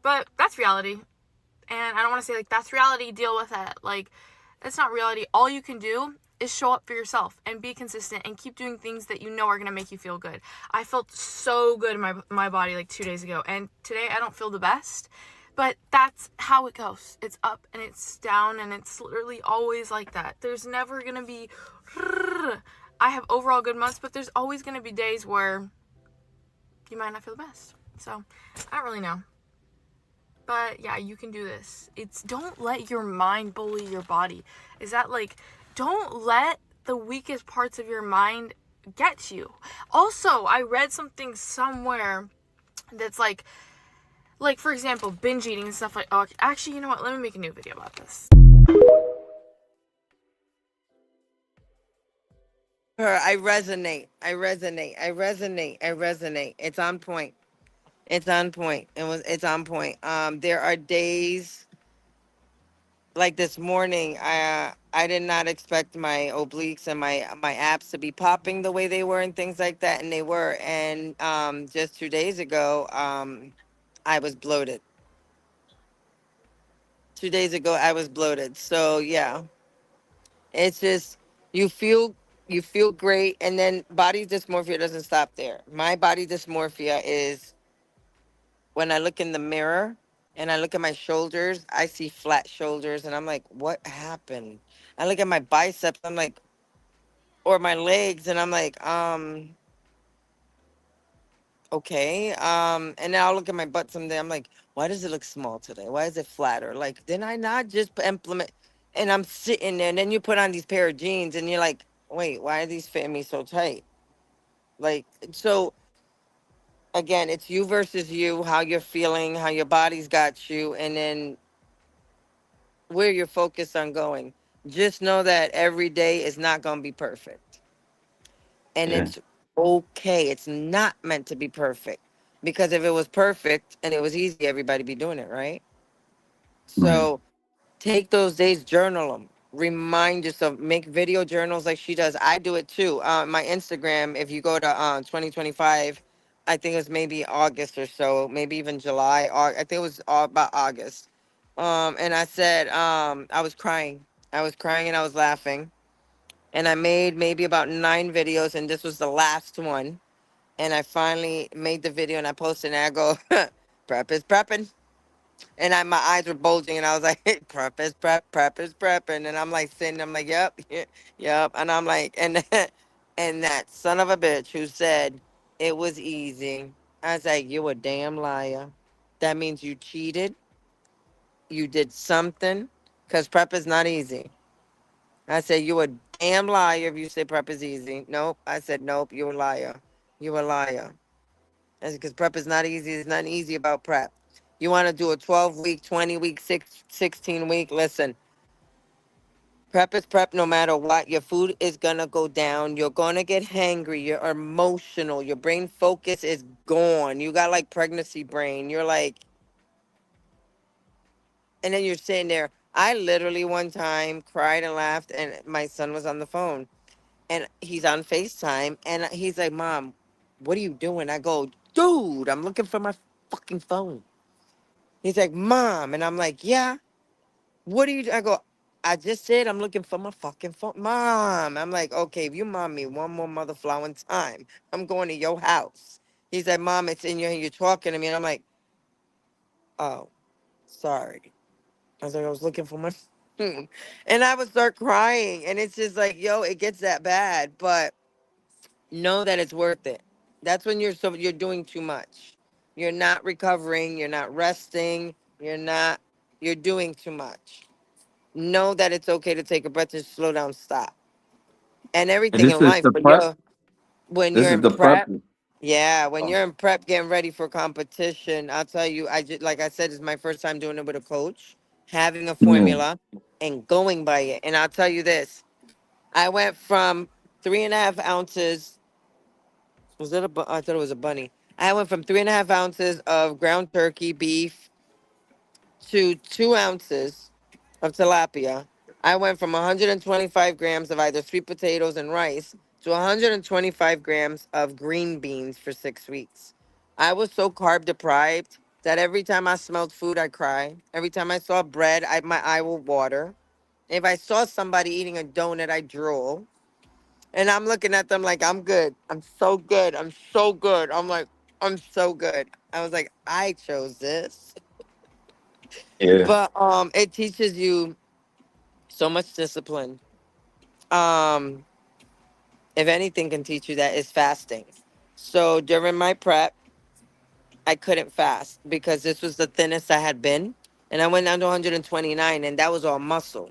[SPEAKER 3] but that's reality. And I don't want to say, like, that's reality, deal with it. Like, that's not reality. All you can do is show up for yourself and be consistent and keep doing things that you know are going to make you feel good. I felt so good in my body like 2 days ago, and today I don't feel the best, but that's how it goes. It's up and it's down, and it's literally always like that. There's never going to be, I have overall good months, but there's always going to be days where you might not feel the best. So I don't really know. But yeah, you can do this. Don't let your mind bully your body. Don't let the weakest parts of your mind get you. Also, I read something somewhere that's like for example, binge eating and stuff like, oh, actually, you know what? Let me make a new video about this.
[SPEAKER 2] I resonate. I resonate. I resonate. I resonate. It's on point. It's on point. It's on point. There are days like this morning, I did not expect my obliques and my abs to be popping the way they were and things like that, and they were. And just 2 days ago, I was bloated. 2 days ago, I was bloated. So yeah, it's just you feel you feel great, and then body dysmorphia doesn't stop there. My body dysmorphia is when I look in the mirror and I look at my shoulders, I see flat shoulders, and I'm like, what happened? I look at my biceps, I'm like, or my legs, and I'm like, okay. And then I'll look at my butt someday. I'm like, why does it look small today? Why is it flatter? Like, didn't I not just implement? And I'm sitting there, and then you put on these pair of jeans, and you're like, wait, why are these fitting me so tight? Like, so again, it's you versus you, how you're feeling, how your body's got you, and then where you're focused on going. Just know that every day is not going to be perfect. And
[SPEAKER 1] Yeah.
[SPEAKER 2] it's okay. It's not meant to be perfect. Because if it was perfect and it was easy, everybody be doing it, right?
[SPEAKER 1] Right.
[SPEAKER 2] So take those days, journal them. Remind yourself, make video journals like she does. I do it too. My Instagram, if you go to 2025, I think it was maybe August or so, maybe even July. I think it was about August. And I said, I was crying. I was crying and I was laughing. And I made maybe about 9 videos, and this was the last one. And I finally made the video and I posted, and I go, prep is prepping. And my eyes were bulging, and I was like, prep is prep is prepping. And I'm like sitting, I'm like, yep, yep. And I'm like, and and that son of a bitch who said it was easy. I was like, you a damn liar. That means you cheated. You did something, because prep is not easy. I said, you a damn liar if you say prep is easy. Nope. I said, nope, you a liar. You a liar. That's because prep is not easy. There's nothing easy about prep. You want to do a 12-week, 20-week, 16-week. Listen, prep is prep no matter what. Your food is going to go down. You're going to get hangry. You're emotional. Your brain focus is gone. You got like pregnancy brain. You're like, and then you're sitting there. I literally one time cried and laughed, and my son was on the phone, and he's on FaceTime, and he's like, Mom, what are you doing? I go, dude, I'm looking for my fucking phone. He's like, Mom. And I'm like, yeah, what are you? I go, I just said I'm looking for my fucking phone. Mom. I'm like, okay, if you mom me one more mother flowing time, I'm going to your house. He's like, Mom, it's in your hand. You're talking to me. And I'm like, oh, sorry. I was like, I was looking for my phone. And I would start crying. And it's just like, yo, it gets that bad. But know that it's worth it. That's when you're doing too much. You're not recovering, you're not resting, you're doing too much. Know that it's okay to take a breath and slow down, stop. And
[SPEAKER 1] And
[SPEAKER 2] everything
[SPEAKER 1] this
[SPEAKER 2] in
[SPEAKER 1] is
[SPEAKER 2] life,
[SPEAKER 1] the prep.
[SPEAKER 2] when
[SPEAKER 1] This
[SPEAKER 2] you're
[SPEAKER 1] is
[SPEAKER 2] in
[SPEAKER 1] the prep.
[SPEAKER 2] prep, yeah, when
[SPEAKER 1] Oh,
[SPEAKER 2] you're in prep getting ready for competition, I'll tell you, I just like I said, it's my first time doing it with a coach, having a
[SPEAKER 1] yeah.
[SPEAKER 2] formula and going by it. And I'll tell you this, I went from 3.5 ounces. Was that I thought it was a bunny. I went from 3.5 ounces of ground turkey beef to 2 ounces of tilapia. I went from 125 grams of either sweet potatoes and rice to 125 grams of green beans for 6 weeks. I was so carb deprived that every time I smelled food, I cry. Every time I saw bread, my eye will water. If I saw somebody eating a donut, I drool. And I'm looking at them like, I'm good. I'm so good. I'm so good. I'm like, I'm so good. I was like, I chose this.
[SPEAKER 1] Yeah.
[SPEAKER 2] But it teaches you so much discipline. Um, if anything can teach you that is fasting. So during my prep, I couldn't fast because this was the thinnest I had been. And I went down to 129, and that was all muscle.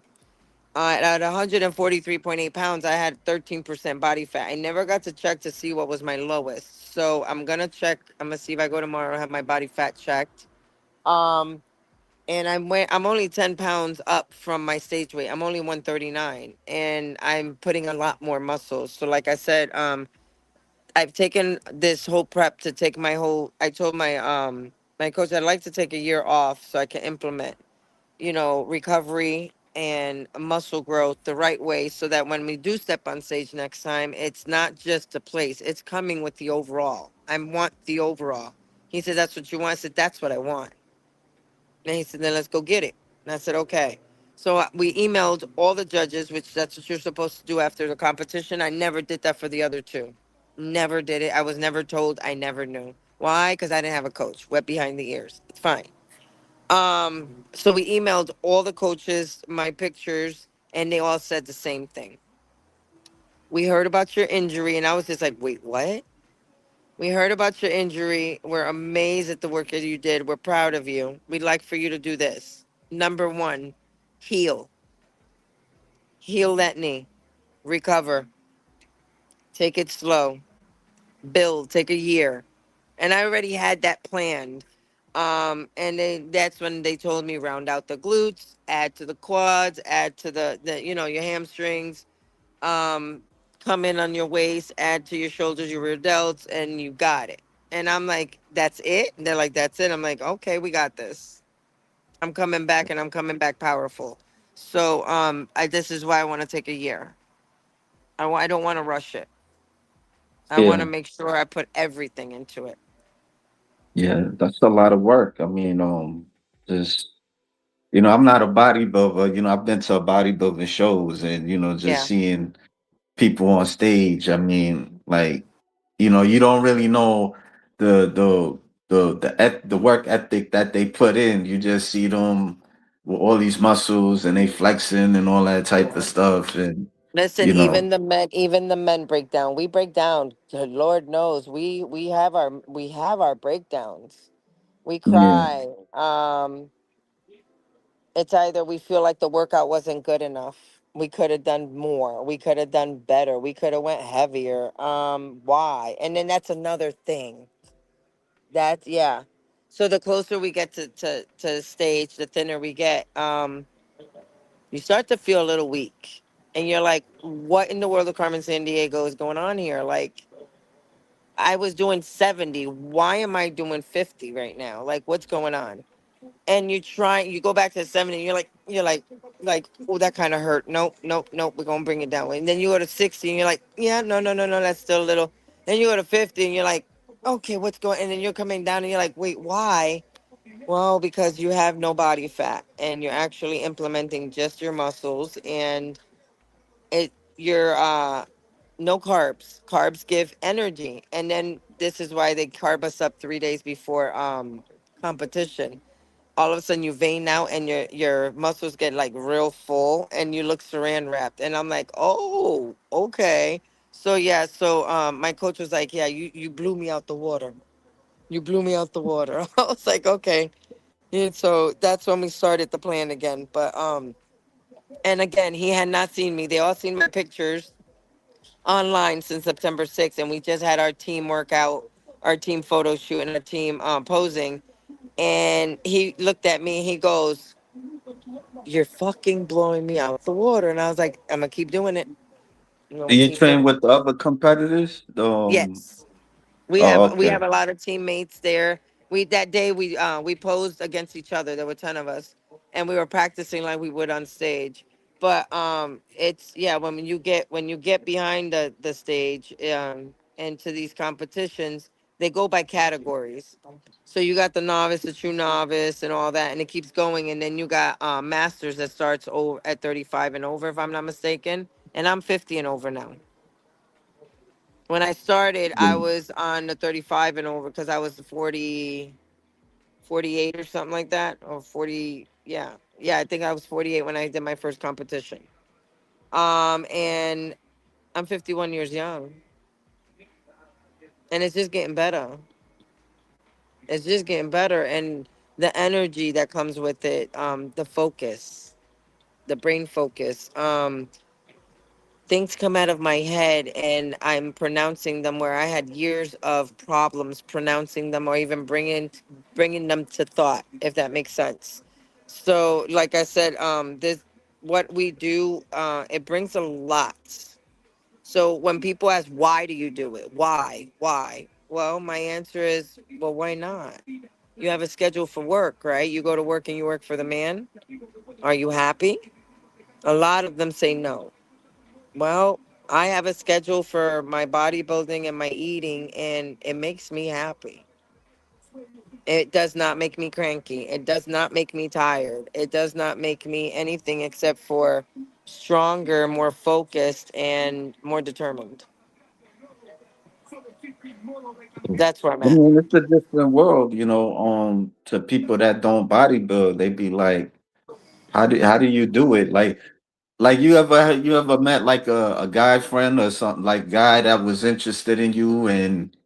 [SPEAKER 2] At 143.8 pounds, I had 13% body fat. I never got to check to see what was my lowest. So I'm gonna check. I'm gonna see if I go tomorrow, have my body fat checked. Um, and I'm only 10 pounds up from my stage weight. I'm only 139, and I'm putting a lot more muscle. So like I said, I've taken this whole prep to take my whole. I told my coach I'd like to take a year off so I can implement. recovery and muscle growth the right way, so that when we do step on stage next time, it's not just the place, it's coming with the overall. I want the overall. He said, that's what you want? I said, that's what I want. And he said, then let's go get it. And I said, okay. So we emailed all the judges, which that's what you're supposed to do after the competition. I never did that for the other two. Never did it. I was never told. I never knew. Why? Because I didn't have a coach. Wet behind the ears. It's fine. So we emailed all the coaches my pictures, and they all said the same thing. We heard about your injury, and I was just like, wait, what? We heard about your injury. We're amazed at the work that you did. We're proud of you. We'd like for you to do this. Number one, heal. Heal that knee. Recover. Take it slow. Build. Take a year. And I already had that planned. That's when they told me round out the glutes, add to the quads, add to the your hamstrings, um, come in on your waist, add to your shoulders, your rear delts, and you got it. And I'm like, that's it? And they're like, that's it. I'm like, okay, we got this. I'm coming back, and I'm coming back powerful. So this is why I want to take a year. I don't want to rush it. I want to
[SPEAKER 1] Yeah,
[SPEAKER 2] make sure I put everything into it.
[SPEAKER 1] yeah, that's a lot of work. I mean, just I'm not a bodybuilder. I've been to bodybuilding shows, and just
[SPEAKER 2] Yeah.
[SPEAKER 1] seeing people on stage. I mean, like, you don't really know the work ethic that they put in. You just see them with all these muscles and they flexing and all that type of stuff, and
[SPEAKER 2] Listen,
[SPEAKER 1] you know,
[SPEAKER 2] even the men break down. We break down. The Lord knows we have our breakdowns. We
[SPEAKER 1] yeah.
[SPEAKER 2] cry. It's either we feel like the workout wasn't good enough. We could have done more. We could have done better. We could have went heavier. Why? And then that's another thing. That's yeah. So the closer we get to the stage, the thinner we get. You start to feel a little weak. And you're like, what in the world of Carmen San Diego is going on here? Like, I was doing 70. Why am I doing 50 right now? Like, what's going on? And you go back to 70, and you're like, oh, that kind of hurt. Nope, nope, nope. We're gonna bring it down. And then you go to 60, and you're like, yeah, no, no, no, no, that's still a little. Then you go to 50, and you're like, okay, what's going? And then you're coming down, and you're like, wait, why? Well, because you have no body fat, and you're actually implementing just your muscles, and you're no carbs. Carbs give energy, and then this is why they carb us up 3 days before competition. All of a sudden you vein out, and your muscles get like real full, and you look saran wrapped. And I'm like, oh, okay. So yeah, so my coach was like, yeah, you blew me out the water. You blew me out the water. I was like, okay. And so that's when we started the plan again. But and again, he had not seen me. They all seen my pictures online since September 6th, and we just had our team workout, our team photo shoot, and our team posing. And he looked at me. He goes, "You're fucking blowing me out the water." And I was like, "I'm gonna keep doing it. I'm
[SPEAKER 1] Do
[SPEAKER 2] gonna
[SPEAKER 1] you
[SPEAKER 2] keep doing
[SPEAKER 1] train
[SPEAKER 2] it."
[SPEAKER 1] with the other competitors?
[SPEAKER 2] Yes. We
[SPEAKER 1] Oh,
[SPEAKER 2] have we have
[SPEAKER 1] okay.
[SPEAKER 2] a lot of teammates there. That day we posed against each other. There were 10 of us, and we were practicing like we would on stage. But it's yeah, when you get behind the stage into these competitions, they go by categories. So you got the novice, the true novice, and all that, and it keeps going. And then you got masters that starts over at 35 and over, if I'm not mistaken. And I'm 50 and over now. When I started, I
[SPEAKER 1] Yeah.
[SPEAKER 2] was on the 35 and over because I was 48 or something like that, or 40. Yeah. Yeah, I think I was 48 when I did my first competition. And I'm 51 years young, and it's just getting better. It's just getting better. And the energy that comes with it, the focus, the brain focus. Things come out of my head, and I'm pronouncing them where I had years of problems pronouncing them, or even bringing them to thought, if that makes sense. So like I said, this what we do, it brings a lot. So when people ask, why do you do it, why, well, my answer is, well, why not? You have a schedule for work, right? You go to work and you work for the man. Are you happy? A lot of them say no. Well, I have a schedule for my bodybuilding and my eating, and it makes me happy. It does not make me cranky. It does not make me tired. It does not make me anything except for stronger, more focused, and more determined. That's where I'm
[SPEAKER 1] I
[SPEAKER 2] at.
[SPEAKER 1] mean, it's a different world, to people that don't bodybuild. They be like, how do you do it? Like you ever met like a guy friend or something, like guy that was interested in you, and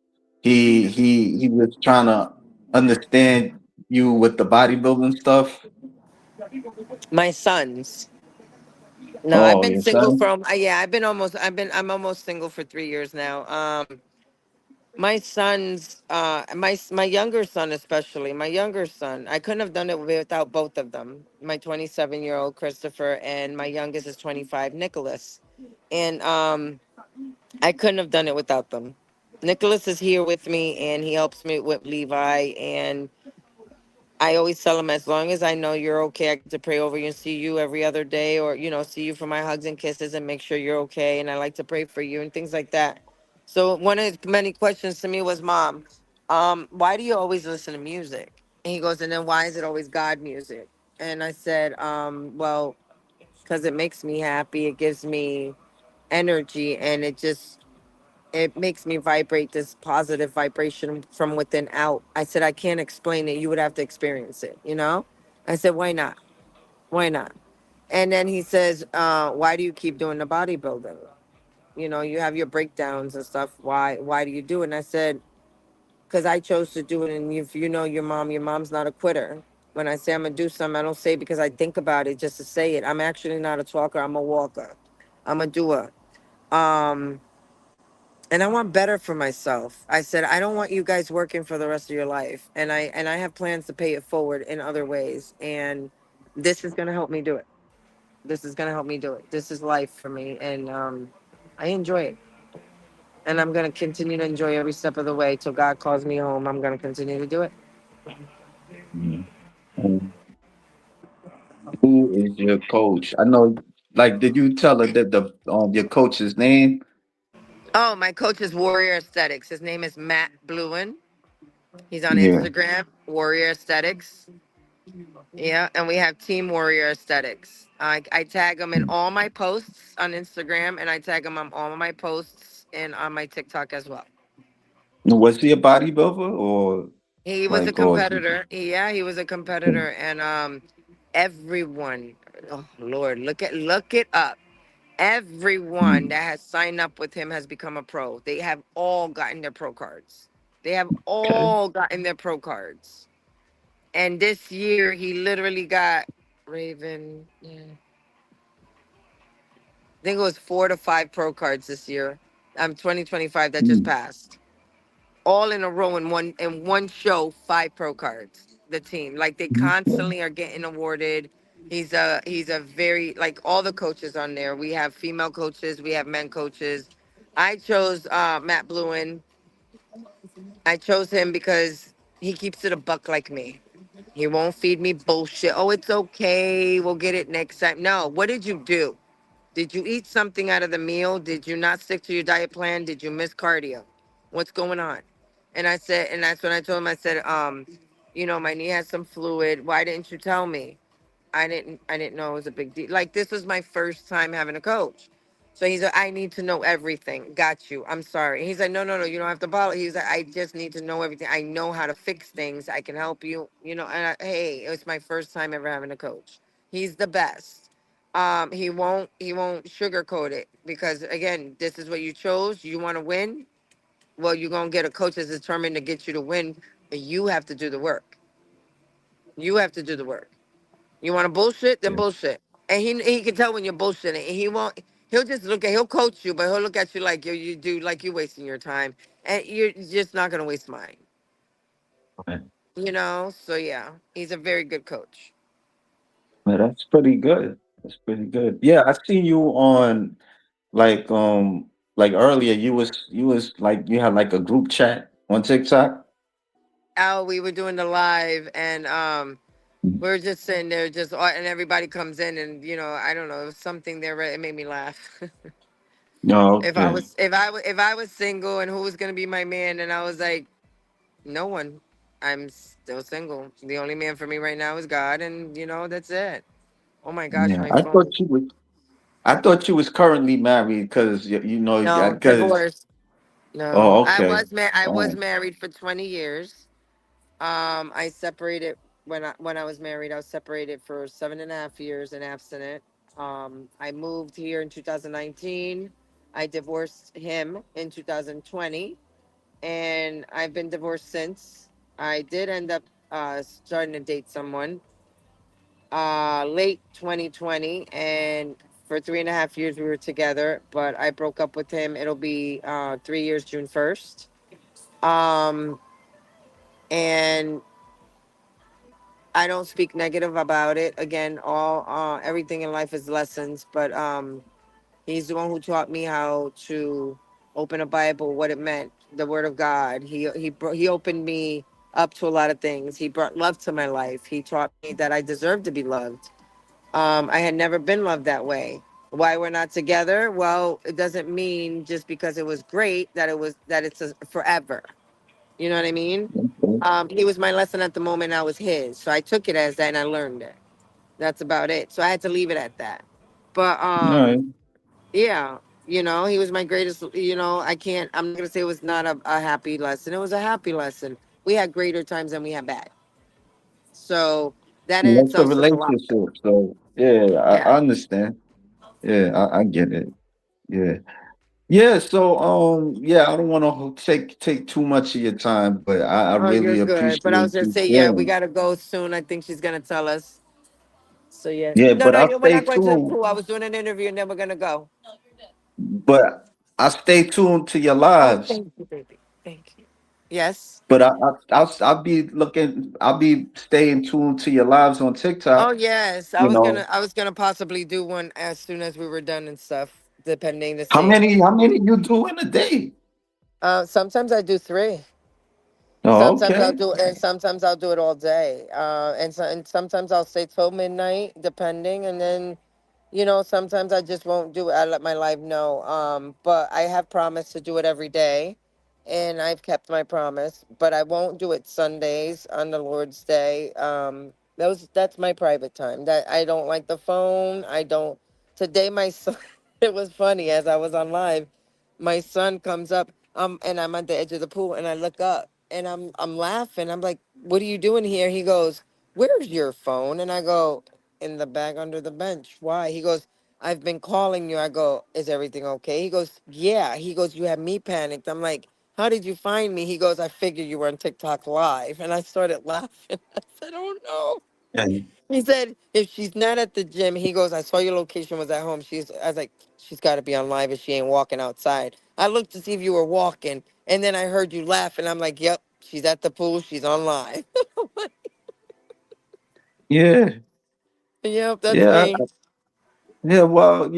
[SPEAKER 1] he was trying to understand you with the bodybuilding stuff.
[SPEAKER 2] My sons. No, I've
[SPEAKER 1] Oh,
[SPEAKER 2] been
[SPEAKER 1] your
[SPEAKER 2] single
[SPEAKER 1] son?
[SPEAKER 2] from yeah, I'm almost single for 3 years now. My sons, my younger son especially, my younger son, I couldn't have done it without both of them. My 27-year-old Christopher and my youngest is 25, Nicholas. And I couldn't have done it without them. Nicholas is here with me and he helps me with Levi, and I always tell him, as long as I know you're okay, I get to pray over you and see you every other day, or see you for my hugs and kisses and make sure you're okay. And I like to pray for you and things like that. So one of his many questions to me was, "Mom, why do you always listen to music?" And he goes, "And then why is it always God music?" And I said, "Well, because it makes me happy. It gives me energy, and it makes me vibrate this positive vibration from within out." I said, "I can't explain it. You would have to experience it, you know?" I said, "Why not? Why not?" And then he says, "Why do you keep doing the bodybuilding? You have your breakdowns and stuff. Why do you do it?" And I said, "Because I chose to do it. And if you know your mom's not a quitter. When I say I'm going to do something, I don't say it because I think about it just to say it. I'm actually not a talker. I'm a walker. I'm a doer. Um, and I want better for myself." I said, "I don't want you guys working for the rest of your life, and I have plans to pay it forward in other ways, and this is going to help me do it. This is going to help me do it. This is life for me, and I enjoy it, and I'm going to continue to enjoy every step of the way till God calls me home. I'm going to continue to do it."
[SPEAKER 1] Mhm. Um, Who is your coach? I know, like, did you tell her that the your coach's name?
[SPEAKER 2] Oh, my coach is Warrior Aesthetics. His name is Matt Bluen. He's on
[SPEAKER 1] Yeah.
[SPEAKER 2] Instagram, Warrior Aesthetics. Yeah, and we have Team Warrior Aesthetics. I tag him in all my posts on Instagram, and I tag him on all of my posts and on my TikTok as well.
[SPEAKER 1] Was he a bodybuilder or
[SPEAKER 2] He was a
[SPEAKER 1] like or
[SPEAKER 2] competitor. Yeah, he was a competitor, and everyone, oh Lord, look it up. Everyone
[SPEAKER 1] Mm,
[SPEAKER 2] that has signed up with him has become a pro. They have all gotten their pro cards. They have
[SPEAKER 1] okay.
[SPEAKER 2] all gotten their pro cards. And this year, he literally got Raven. Yeah, I think it was 4 to 5 pro cards this year. 2025 that just
[SPEAKER 1] Mm,
[SPEAKER 2] passed. All in a row in one show, 5 pro cards. The team, like, they
[SPEAKER 1] okay.
[SPEAKER 2] constantly are getting awarded. He's a very, like, all the coaches on there. We have female coaches, we have men coaches. I chose Matt Bluen. I chose him because he keeps it a buck like me. He won't feed me bullshit. "Oh, it's okay. We'll get it next time." No, what did you do? Did you eat something out of the meal? Did you not stick to your diet plan? Did you miss cardio? What's going on? And I said, and that's when I told him, I said, my knee has some fluid. Why didn't you tell me? I didn't know it was a big deal. Like, this was my first time having a coach. So he's like, "I need to know everything." Got you. I'm sorry. He's like, "No, no, no, you don't have to bother." He's like, "I just need to know everything. I know how to fix things. I can help you." Hey, it was my first time ever having a coach. He's the best. He won't sugarcoat it, because again, this is what you chose. You want to win. Well, you're gonna get a coach that's determined to get you to win, but you have to do the work. You have to do the work. You want to bullshit, then
[SPEAKER 1] Yeah.
[SPEAKER 2] bullshit. And he can tell when you're bullshitting. And he won't. He'll just he'll coach you, but he'll look at you like you do, like you're wasting your time, and you're just not gonna waste mine.
[SPEAKER 1] Okay.
[SPEAKER 2] So yeah, he's a very good coach.
[SPEAKER 1] Well, that's pretty good. That's pretty good. Yeah, I see you on like like earlier you was like you had like a group chat on TikTok.
[SPEAKER 2] out. We were doing the live, and we were just sitting there, and everybody comes in, and I don't know, it was something there. It made me laugh.
[SPEAKER 1] Oh,
[SPEAKER 2] If I
[SPEAKER 1] okay.
[SPEAKER 2] was, if I was single, and who was gonna be my man, and I was like, no one. I'm still single. The only man for me right now is God, and that's it. Oh my gosh,
[SPEAKER 1] Yeah,
[SPEAKER 2] my phone.
[SPEAKER 1] I thought you was currently married because you know
[SPEAKER 2] No,
[SPEAKER 1] because
[SPEAKER 2] divorce. No,
[SPEAKER 1] oh
[SPEAKER 2] I
[SPEAKER 1] okay.
[SPEAKER 2] was I was
[SPEAKER 1] Oh,
[SPEAKER 2] married for 20 years. I separated when I was married. I was separated for 7.5 years and abstinent. I moved here in 2019. I divorced him in 2020, and I've been divorced since. I did end up starting to date someone late 2020, and for 3.5 years we were together. But I broke up with him. It'll be 3 years, June 1st. Um, and I don't speak negative about it. Again, all everything in life is lessons, but he's the one who taught me how to open a Bible, what it meant, the Word of God. He opened me up to a lot of things. He brought love to my life. He taught me that I deserve to be loved. I had never been loved that way. Why we're not together? Well, it doesn't mean just because it was great that it's forever. You know what I mean?
[SPEAKER 1] okay.
[SPEAKER 2] He was my lesson at the moment. I was his, so I took it as that and I learned it. That's about it. So I had to leave it at that. But
[SPEAKER 1] All right.
[SPEAKER 2] yeah, he was my greatest. I can't. I'm not gonna say it was not a happy lesson. It was a happy lesson. We had greater times than we had bad. So that in
[SPEAKER 1] That's a
[SPEAKER 2] itself says a lot.
[SPEAKER 1] relationship. So yeah,
[SPEAKER 2] Yeah.
[SPEAKER 1] I understand. Yeah, I get it. Yeah. Yeah, so yeah, I don't want to take too much of your time, but I
[SPEAKER 2] Oh, you're
[SPEAKER 1] really
[SPEAKER 2] good. But I was
[SPEAKER 1] appreciate
[SPEAKER 2] gonna
[SPEAKER 1] you
[SPEAKER 2] say, yeah, we
[SPEAKER 1] sharing.
[SPEAKER 2] gotta go soon. I think she's gonna tell us. So yeah.
[SPEAKER 1] Yeah,
[SPEAKER 2] No,
[SPEAKER 1] but
[SPEAKER 2] no,
[SPEAKER 1] I'll
[SPEAKER 2] we're
[SPEAKER 1] stay
[SPEAKER 2] not going to the
[SPEAKER 1] tuned.
[SPEAKER 2] pool. I was doing an interview and then we're gonna go.
[SPEAKER 1] But I stay tuned to your
[SPEAKER 2] Oh,
[SPEAKER 1] lives.
[SPEAKER 2] thank you, baby. Thank you. Yes.
[SPEAKER 1] But I'll be looking. I'll be staying tuned to your lives on
[SPEAKER 2] Oh
[SPEAKER 1] TikTok.
[SPEAKER 2] yes. I
[SPEAKER 1] You
[SPEAKER 2] was gonna
[SPEAKER 1] know,
[SPEAKER 2] I was gonna possibly do one as soon as we were done and stuff, depending to see.
[SPEAKER 1] how many you do in a day?
[SPEAKER 2] Sometimes I do three.
[SPEAKER 1] Oh,
[SPEAKER 2] Sometimes
[SPEAKER 1] okay.
[SPEAKER 2] I'll do and sometimes I'll do it all day. And sometimes I'll stay till midnight, depending, and then sometimes I just won't do it. I let my life know. But I have promised to do it every day, and I've kept my promise. But I won't do it Sundays on the Lord's Day. That's my private time. That I don't like the phone. I don't. Today my son. It was funny as I was on live. My son comes up, and I'm at the edge of the pool, and I look up, and I'm laughing. I'm like, "What are you doing here?" He goes, "Where's your phone?" And I go, "In the bag under the bench." Why? He goes, "I've been calling you." I go, "Is everything okay?" He goes, "Yeah." He goes, "You had me panicked." I'm like, "How did you find me?" He goes, "I figured you were on TikTok live." And I started laughing. I said, "Oh no."
[SPEAKER 1] And
[SPEAKER 2] He said, "If she's not at the gym," he goes, "I saw your location was at home." I was like, "She's got to be on live if she ain't walking outside." I looked to see if you were walking, and then I heard you laugh, and I'm like, "Yep, she's at the pool. She's on live."
[SPEAKER 1] yeah,
[SPEAKER 2] Yep, that's
[SPEAKER 1] yeah,
[SPEAKER 2] me.
[SPEAKER 1] yeah. Well,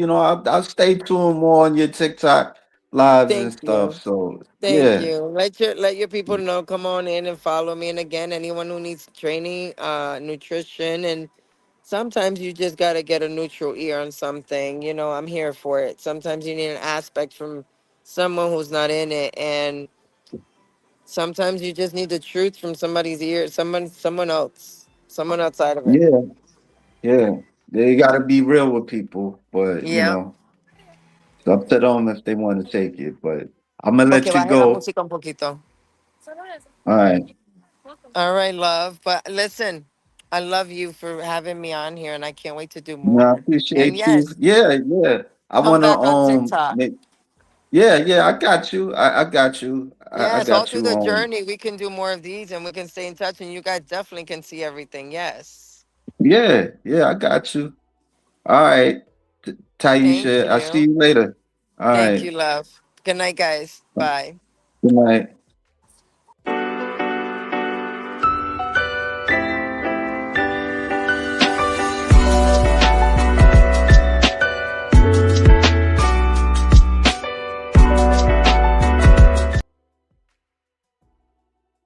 [SPEAKER 1] I'll stay tuned more on your TikTok lives and
[SPEAKER 2] Thank
[SPEAKER 1] stuff.
[SPEAKER 2] you.
[SPEAKER 1] So
[SPEAKER 2] Thank
[SPEAKER 1] yeah,
[SPEAKER 2] you. Let your people know. Come on in and follow me. And again, anyone who needs training, nutrition, and sometimes you just gotta get a neutral ear on something. I'm here for it. Sometimes you need an aspect from someone who's not in it, and sometimes you just need the truth from somebody's ear, someone outside of it.
[SPEAKER 1] yeah, yeah. They got to be real with people, but
[SPEAKER 2] Yep.
[SPEAKER 1] it's up to them if they want to take it. But I'm gonna
[SPEAKER 2] Okay,
[SPEAKER 1] let you
[SPEAKER 2] baje la
[SPEAKER 1] go.
[SPEAKER 2] música un poquito.
[SPEAKER 1] All right.
[SPEAKER 2] All right, love. But listen, I love you for having me on here, and I can't wait to do
[SPEAKER 1] No, I
[SPEAKER 2] more. And
[SPEAKER 1] appreciate you.
[SPEAKER 2] yes,
[SPEAKER 1] Yeah, yeah. I
[SPEAKER 2] come
[SPEAKER 1] wanna
[SPEAKER 2] back on TikTok.
[SPEAKER 1] yeah, yeah, I got you. I got you. I
[SPEAKER 2] Yes, all
[SPEAKER 1] got
[SPEAKER 2] through
[SPEAKER 1] you.
[SPEAKER 2] the journey, we can do more of these, and we can stay in touch, and you guys definitely can see everything. Yes.
[SPEAKER 1] Yeah, yeah, I got you. All right.
[SPEAKER 2] Thank
[SPEAKER 1] Taisha, I'll see
[SPEAKER 2] you.
[SPEAKER 1] you later. All
[SPEAKER 2] Thank
[SPEAKER 1] right.
[SPEAKER 2] you, love. Good night, guys. Bye.
[SPEAKER 1] Good night.